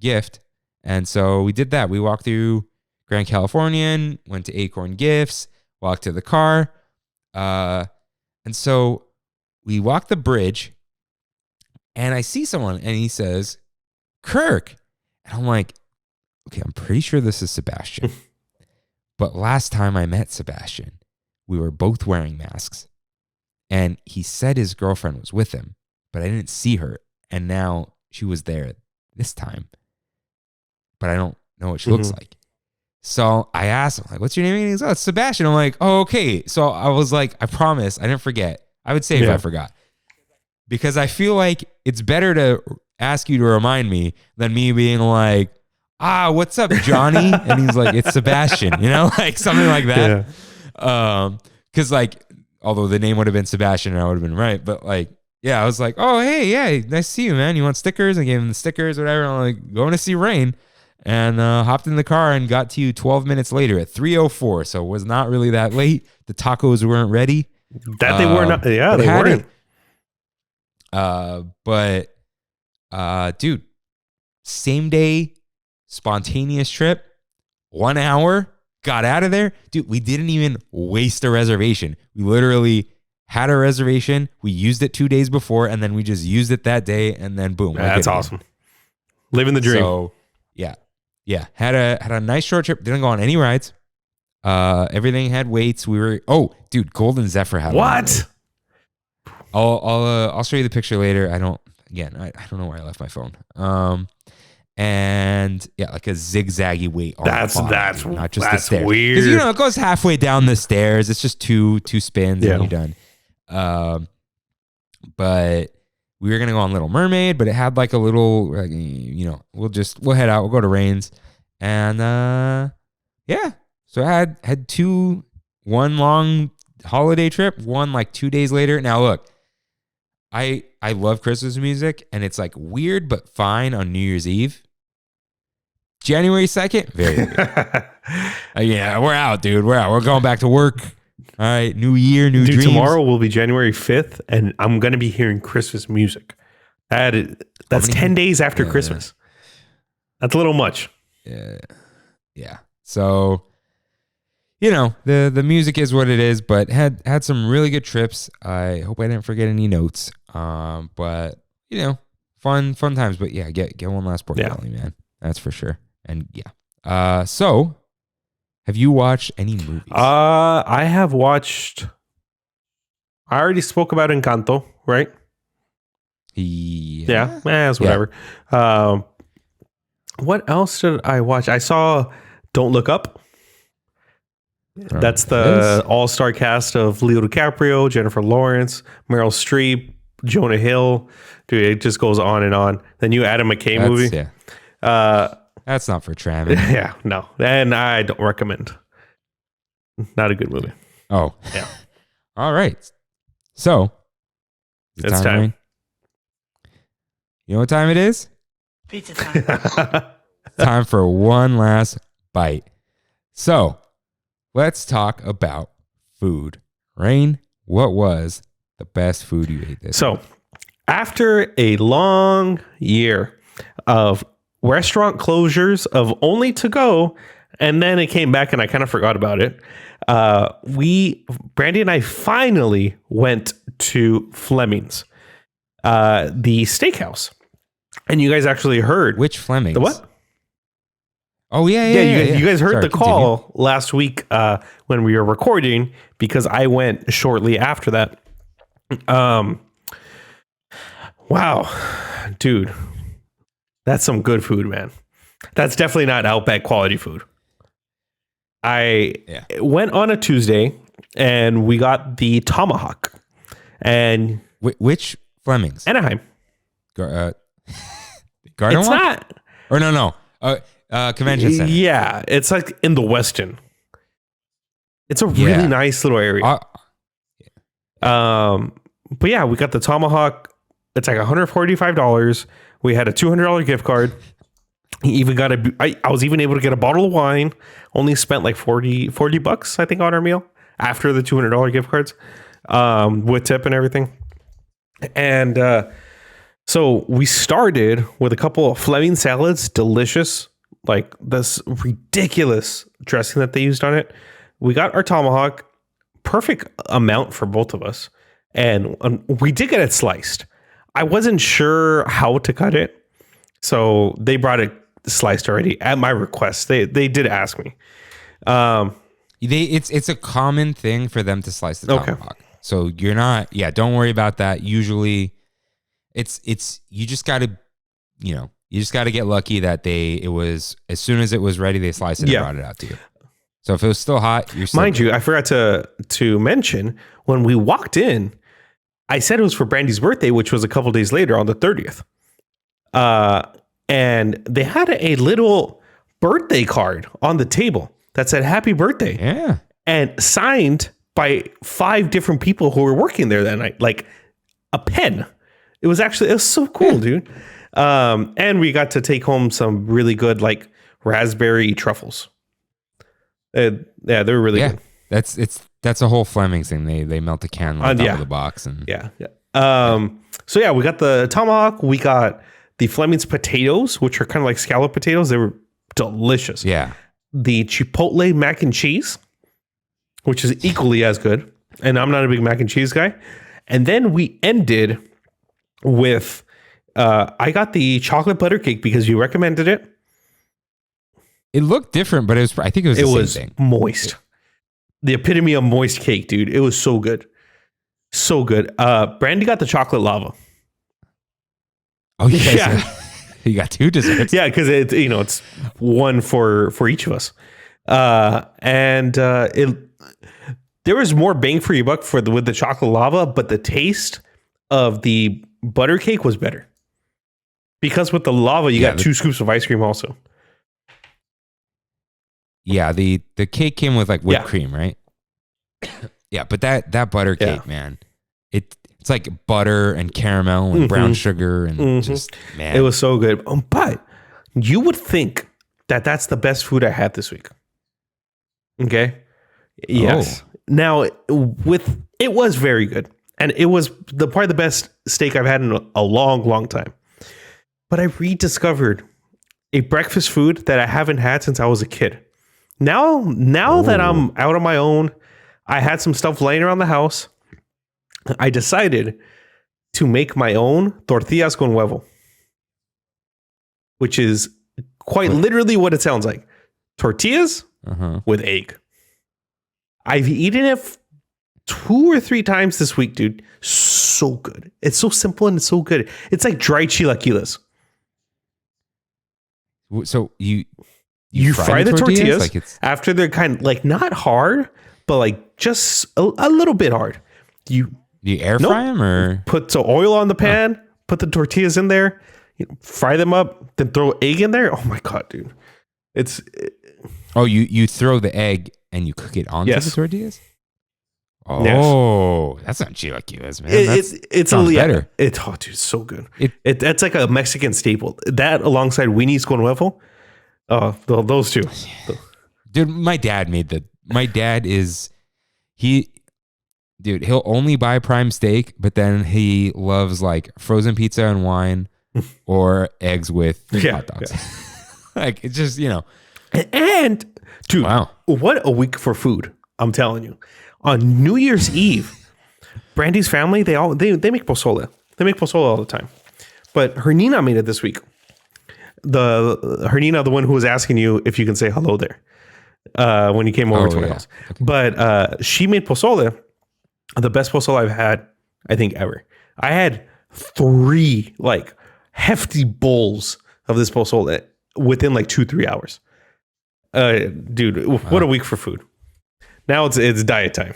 gift, and so we did that. We walked through Grand Californian, went to Acorn Gifts, walked to the car, and so we walked the bridge. And I see someone and he says, Kirk. And I'm like, okay, I'm pretty sure this is Sebastian. But last time I met Sebastian, we were both wearing masks. And he said his girlfriend was with him, but I didn't see her. And now she was there this time. But I don't know what she looks like. So I asked him, like, what's your name? And he goes, oh, it's Sebastian. I'm like, oh, okay. So I was like, I promise, I didn't forget. I would say if I forgot. Because I feel like it's better to ask you to remind me than me being like, what's up, Johnny? And he's like, it's Sebastian, like something like that. Because although the name would have been Sebastian and I would have been right. But I was like, oh, hey, yeah, nice to see you, man. You want stickers? I gave him the stickers, whatever. And I'm like, going to see Rain. And hopped in the car and got to you 12 minutes later at 3:04. So it was not really that late. The tacos weren't ready. That they were not. Yeah, they weren't. Dude, same day, spontaneous trip, 1 hour, got out of there. Dude, we didn't even waste a reservation. We literally had a reservation. We used it 2 days before, and then we just used it that day, and then boom. That's awesome. Living the dream. So, yeah. Had a nice short trip. Didn't go on any rides. Everything had weights. Golden Zephyr had what? I'll show you the picture later. I don't know where I left my phone. And yeah, like a zigzaggy weight on that's the bottom, not just that's the stairs. Weird. Because it goes halfway down the stairs. It's just two spins and you're done. But we were gonna go on Little Mermaid, but it had like a little, we'll head out. We'll go to Rains, and So I had one long holiday trip, one like 2 days later. Now look, I love Christmas music, and it's like weird but fine on New Year's Eve. January 2nd, very weird. Yeah, we're out, dude. We're out. We're going back to work. All right, new year, new dreams. Tomorrow will be January 5th, and I'm going to be hearing Christmas music. That's 10 days after Christmas. That's a little much. Yeah. So, the music is what it is, but had some really good trips. I hope I didn't forget any notes. But fun times. But yeah, get one last pork belly, man. That's for sure. And yeah. So have you watched any movies? I have watched. I already spoke about Encanto, right? Yeah. It's whatever. Yeah. What else did I watch? I saw Don't Look Up. That's the all-star cast of Leo DiCaprio, Jennifer Lawrence, Meryl Streep, Jonah Hill. Dude, it just goes on and on. The new Adam McKay movie. Yeah. That's not for Trammin. Yeah, no. And I don't recommend. Not a good movie. Oh. Yeah. All right. So, it's time. Rain? You know what time it is? Pizza time. Time for one last bite. So, let's talk about food. Rain, what was the best food you ate this week? After a long year of restaurant closures of only to go, and then it came back and I kind of forgot about it. Brandy and I finally went to Fleming's, the steakhouse. And you guys actually heard. Which Fleming's? The what? Oh, yeah. You guys heard Sorry, the call last week when we were recording, because I went shortly after that. Wow, dude, that's some good food, man. That's definitely not Outback quality food. I went on a Tuesday and we got the tomahawk. And which Fleming's? Anaheim. Garden It's Walk? not. Or no. Convention Center. Yeah, it's like in the Westin. It's a really nice little area. But yeah, we got the tomahawk. It's like $145. We had a $200 gift card. He even got I was even able to get a bottle of wine. Only spent like $40 I think on our meal after the $200 gift cards, with tip and everything. And so we started with a couple of Fleming salads, delicious, like this ridiculous dressing that they used on it. We got our tomahawk, perfect amount for both of us. And we did get it sliced. I wasn't sure how to cut it, so they brought it sliced already at my request. They did ask me. It's a common thing for them to slice the tomahawk. So you're not. Yeah, don't worry about that. Usually, it's you just got to, you just got to get lucky that it was as soon as it was ready, they sliced it and brought it out to you. So if it was still hot, you're still Mind you, I forgot to mention when we walked in, I said it was for Brandy's birthday, which was a couple days later on the 30th. And they had a little birthday card on the table that said happy birthday. Yeah. And signed by 5 different people who were working there that night, like a pen. It was so cool, dude. And we got to take home some really good, like, raspberry truffles. They're really good. That's a whole Fleming's thing. They melt the can on top of the box and yeah. So yeah, we got the tomahawk. We got the Fleming's potatoes, which are kind of like scallop potatoes. They were delicious. Yeah. The Chipotle mac and cheese, which is equally as good. And I'm not a big mac and cheese guy. And then we ended with I got the chocolate butter cake because you recommended it. It looked different, but I think it was the same thing. Moist. The epitome of moist cake, dude. It was so good. So good. Brandy got the chocolate lava. Oh, yeah. So you got 2 desserts. Yeah, because it's one for each of us. And there was more bang for your buck with the chocolate lava, but the taste of the butter cake was better. Because with the lava, you got 2 scoops of ice cream also. Yeah, the cake came with like whipped cream, right? Yeah, but that butter cake, man, it's like butter and caramel and brown sugar and just, man. It was so good. But you would think that that's the best food I had this week. Okay? Yes. Oh. Now, it was very good. And it was probably the best steak I've had in a long, long time. But I rediscovered a breakfast food that I haven't had since I was a kid. Now that I'm out on my own, I had some stuff laying around the house. I decided to make my own tortillas con huevo, which is quite literally what it sounds like. Tortillas with egg. I've eaten it 2 or 3 times this week, dude. So good. It's so simple and it's so good. It's like dried chilaquiles. So you You fry the tortillas like it's after they're kind of like not hard, but like just a little bit hard. You air fry them or put some oil on the pan, put the tortillas in there, fry them up, then throw egg in there. Oh my God, dude. You throw the egg and you cook it onto the tortillas? Oh, that's not chilaquiles, man. It's sounds better. Dude, it's so good. That's like a Mexican staple. That alongside weenies con huevo. Oh, those two. Dude, my dad he'll only buy prime steak, but then he loves like frozen pizza and wine or eggs with hot dogs. Yeah. Like it's just, And dude, wow. What a week for food. I'm telling you. On New Year's Eve, Brandy's family, they make pozole. They make pozole all the time. But her Nina made it this week. Her Nina, the one who was asking you if you can say hello there when you came over to my house. Okay. But she made pozole, the best pozole I've had, I think, ever. I had 3 like hefty bowls of this pozole within like 2-3 hours. Dude, what a week for food. Now it's diet time.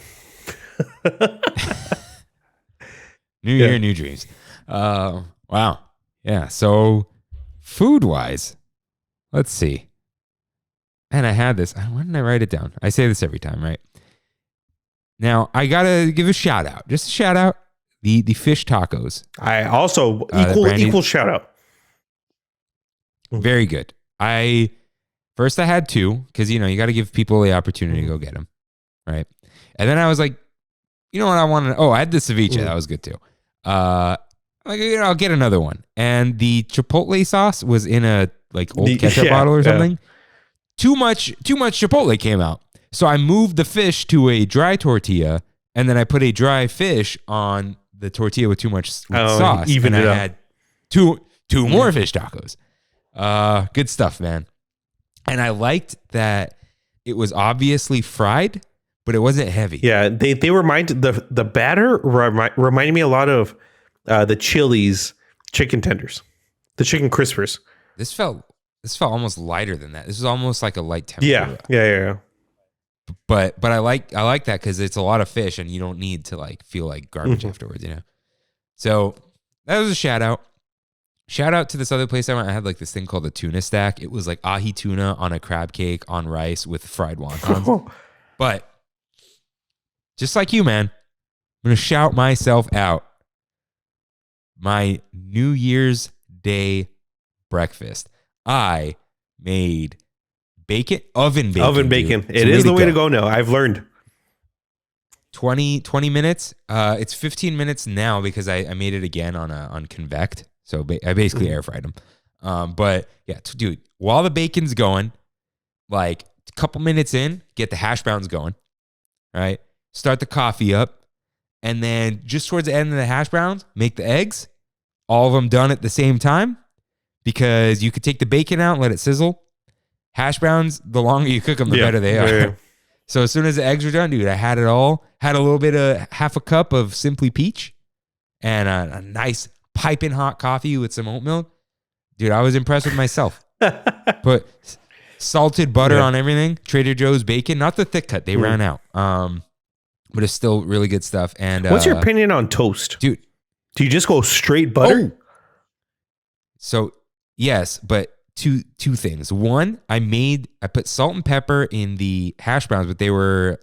New year, new dreams. Wow. Yeah. So food wise, let's see. And I had this. Why didn't I write it down? I say this every time, right? Now I gotta give a shout out. Just a shout out. The fish tacos. I also equal shout out. Very good. First I had 2 because you got to give people the opportunity to go get them. Right. And then I was like, you know what I wanted? I had the ceviche. That was good too. I'll get another one. And the chipotle sauce was in a like old ketchup bottle or something. Too much chipotle came out. So I moved the fish to a dry tortilla, and then I put a dry fish on the tortilla with too much sauce. Even and it I up. had two more fish tacos. Good stuff, man. And I liked that it was obviously fried, but it wasn't heavy. Yeah, they remind the batter reminded me a lot of the Chili's chicken tenders, the chicken crispers. This felt almost lighter than that. This was almost like a light temperature. Yeah. But I like that because it's a lot of fish and you don't need to like feel like garbage afterwards, So that was a shout out. Shout out to this other place I went. I had like this thing called the Tuna Stack. It was like ahi tuna on a crab cake on rice with fried wontons. But just like you, man, I'm going to shout myself out. My New Year's Day breakfast. I made oven bacon. It is the way to go now. I've learned. 20 minutes. It's 15 minutes now because I made it again on convect. So I basically air fried them. But yeah, dude, while the bacon's going, like a couple minutes in, get the hash browns going, right? Start the coffee up. And then just towards the end of the hash browns, make the eggs. All of them done at the same time because you could take the bacon out and let it sizzle. Hash browns, the longer you cook them, the better they are. Yeah. So as soon as the eggs were done, dude, I had it all. Had a little bit of half a cup of Simply Peach and a nice piping hot coffee with some oat milk. Dude, I was impressed with myself. Put salted butter on everything. Trader Joe's bacon, not the thick cut. They ran out. But it's still really good stuff. And what's your opinion on toast? Dude, do you just go straight butter? Oh. So, yes, but two things. One, I put salt and pepper in the hash browns, but they were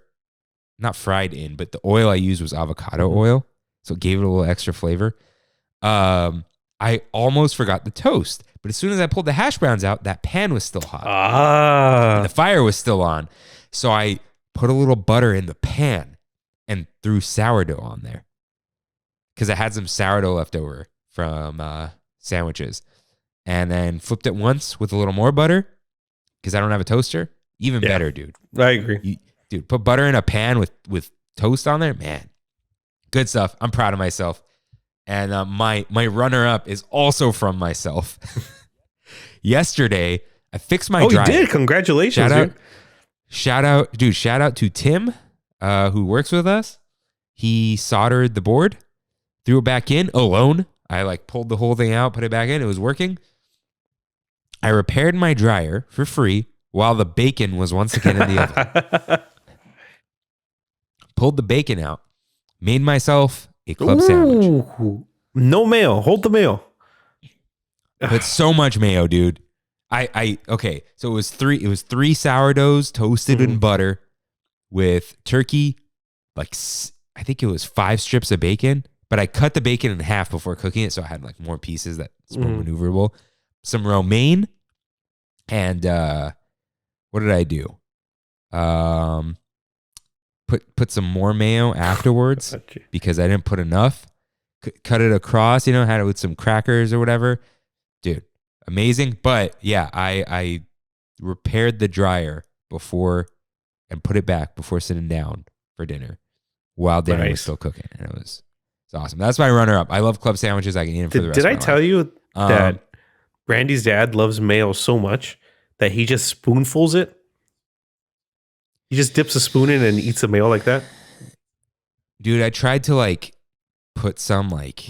not fried in, but the oil I used was avocado oil. So it gave it a little extra flavor. I almost forgot the toast, but as soon as I pulled the hash browns out, that pan was still hot. And the fire was still on. So I put a little butter in the pan and threw sourdough on there because I had some sourdough left over from sandwiches. And then flipped it once with a little more butter because I don't have a toaster. Even better, dude. I agree. Dude, put butter in a pan with toast on there. Man, good stuff. I'm proud of myself. And my runner-up is also from myself. Yesterday, I fixed my dryer. Oh, you did? Congratulations. Shout out to Tim, who works with us. He soldered the board, threw it back in alone. I like pulled the whole thing out, put it back in. It was working. I repaired my dryer for free while the bacon was once again in the oven. Pulled the bacon out, made myself a club sandwich. No mayo. Hold the mayo. But so much mayo, dude. Okay. So it was three sourdoughs toasted in butter with turkey, like I think it was 5 strips of bacon, but I cut the bacon in half before cooking it, so I had like more pieces that's more maneuverable. Some romaine, and what did I do? Put some more mayo afterwards because I didn't put enough. Cut it across, had it with some crackers or whatever. Dude, amazing. But yeah, I repaired the dryer before and put it back before sitting down for dinner while dinner was still cooking. And it's awesome. That's my runner-up. I love club sandwiches. I can eat them for the rest of my life. Did I tell you that Brandy's dad loves mayo so much that he just spoonfuls it? He just dips a spoon in and eats the mayo like that? Dude, I tried to like put some like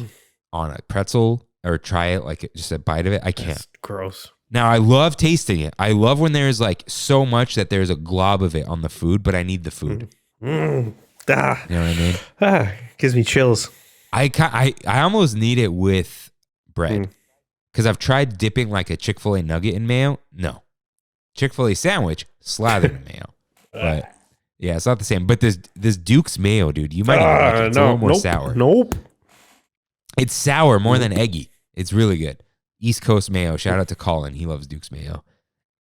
on a pretzel or try it like just a bite of it. I can't. That's gross. Now, I love tasting it. I love when there's like so much that there's a glob of it on the food, but I need the food. You know what I mean? Gives me chills. I almost need it with bread because I've tried dipping like a Chick-fil-A nugget in mayo. No. Chick-fil-A sandwich slathered in mayo. But yeah, it's not the same. But this Duke's mayo, dude, you might even like it. It's a little more sour. Nope. It's sour more than eggy. It's really good. East Coast mayo. Shout out to Colin. He loves Duke's mayo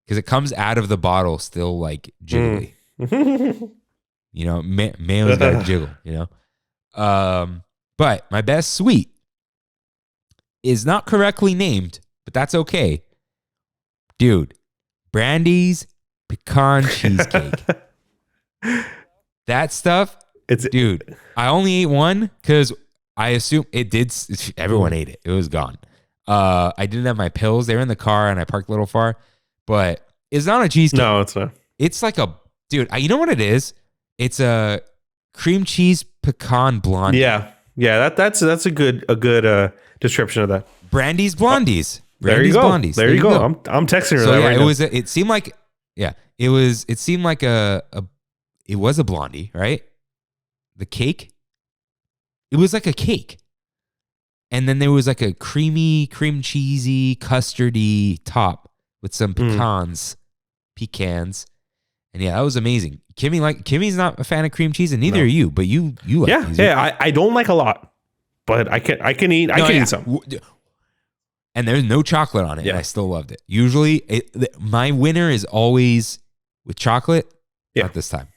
because it comes out of the bottle still like jiggly. Mayo's got to jiggle. But my best sweet is not correctly named, but that's okay, dude. Brandy's pecan cheesecake. That stuff, dude. I only ate one because I assume it did. Everyone ate it. It was gone. I didn't have my pills. They were in the car and I parked a little far, but it's not a cheesecake. No, it's not. It's like dude, you know what it is? It's a cream cheese pecan blondie. Yeah. That's a good description of that. Brandy's blondies. There you go. Blondies. There you go. I'm texting her that right now. It seemed like it was a blondie, right? The cake. It was like a cake. And then there was like a creamy, cream cheesy, custardy top with some pecans. And yeah, that was amazing. Kimmy's not a fan of cream cheese, and neither are you, but you like these. Yeah, I don't like a lot, but I can eat some. And there's no chocolate on it, and I still loved it. Usually, my winner is always with chocolate. Yeah. Not this time.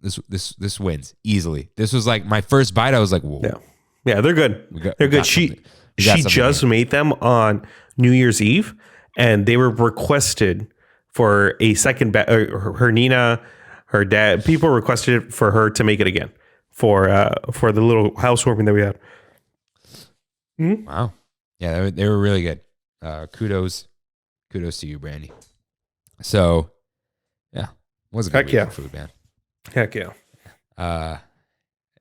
This wins easily. This was like my first bite. I was like, whoa. Yeah, they're good. They're good. She just made them on New Year's Eve, and they were requested for a second batch. Her Nina, her dad, people requested for her to make it again for the little housewarming that we had. Wow. Yeah, they were really good. Kudos to you, Brandy. So, yeah, wasn't good week for food, man. Heck yeah.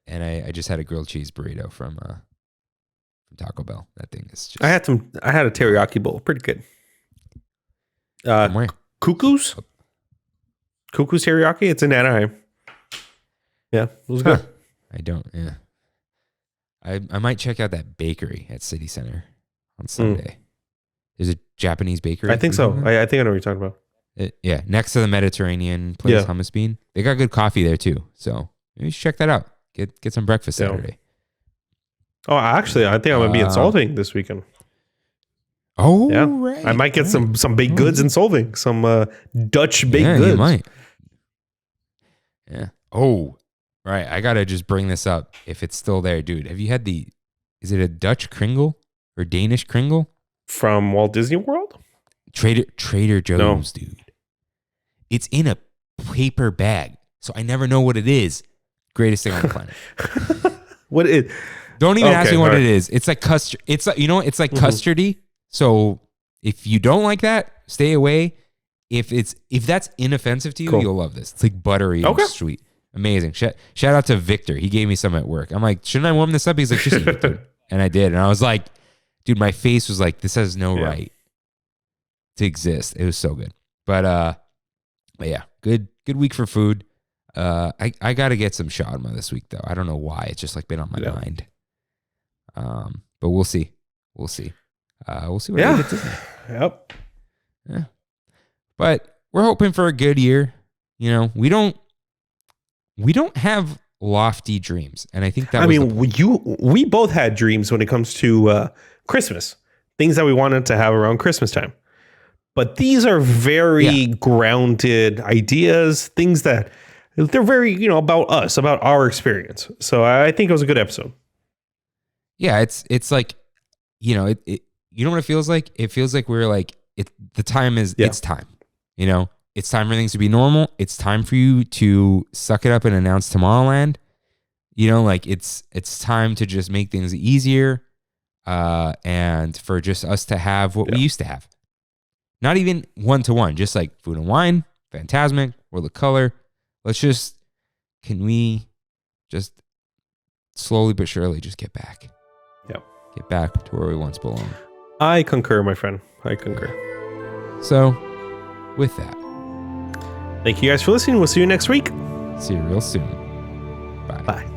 And I just had a grilled cheese burrito from Taco Bell. That thing is just. I had a teriyaki bowl, pretty good. Cuckoo's teriyaki. It's in Anaheim. Yeah, it was good. I don't. Yeah, I might check out that bakery at City Center on Sunday. There's a Japanese bakery. I think so. I think I know what you're talking about. Next to the Mediterranean place, Hummus Bean. They got good coffee there too. So maybe you should check that out. Get some breakfast Saturday. Oh, actually, I think I'm gonna be in Solving this weekend. Oh, yeah. Right. I might get some baked goods in Solving. Some Dutch baked goods. You might. Yeah. Oh, right. I gotta just bring this up if it's still there, dude. Have you had is it a Dutch Kringle or Danish Kringle? From Walt Disney World? Trader Joe's, dude. It's in a paper bag, so I never know what it is. Greatest thing on the planet. What is? Don't even ask me what it is. It's like custard. It's like it's like custardy. So if you don't like that, stay away. If that's inoffensive to you, you'll love this. It's like buttery and sweet. Amazing. Shout out to Victor. He gave me some at work. I'm like, shouldn't I warm this up? He's like, just eat it, dude. And I did. And I was like, dude, my face was like, this has no right to exist. It was so good. But But yeah, good week for food. I got to get some shawarma this week though. I don't know why. It's just like been on my mind. But we'll see. We'll see what I get Disney. Yep. Yeah. But we're hoping for a good year. You know, we don't have lofty dreams, and I think that. We both had dreams when it comes to Christmas, things that we wanted to have around Christmas time. But these are very grounded ideas, things that they're very, about us, about our experience. So I think it was a good episode. Yeah, it's like, you know what it feels like? It feels like we're like the time is it's time. It's time for things to be normal. It's time for you to suck it up and announce Tomorrowland. It's time to just make things easier, and for just us to have what we used to have. Not even 1-to-1, just like Food and Wine, Fantasmic, World of Color. Can we just slowly but surely just get back? Yep. Get back to where we once belonged. I concur, my friend. I concur. So, with that. Thank you guys for listening. We'll see you next week. See you real soon. Bye. Bye.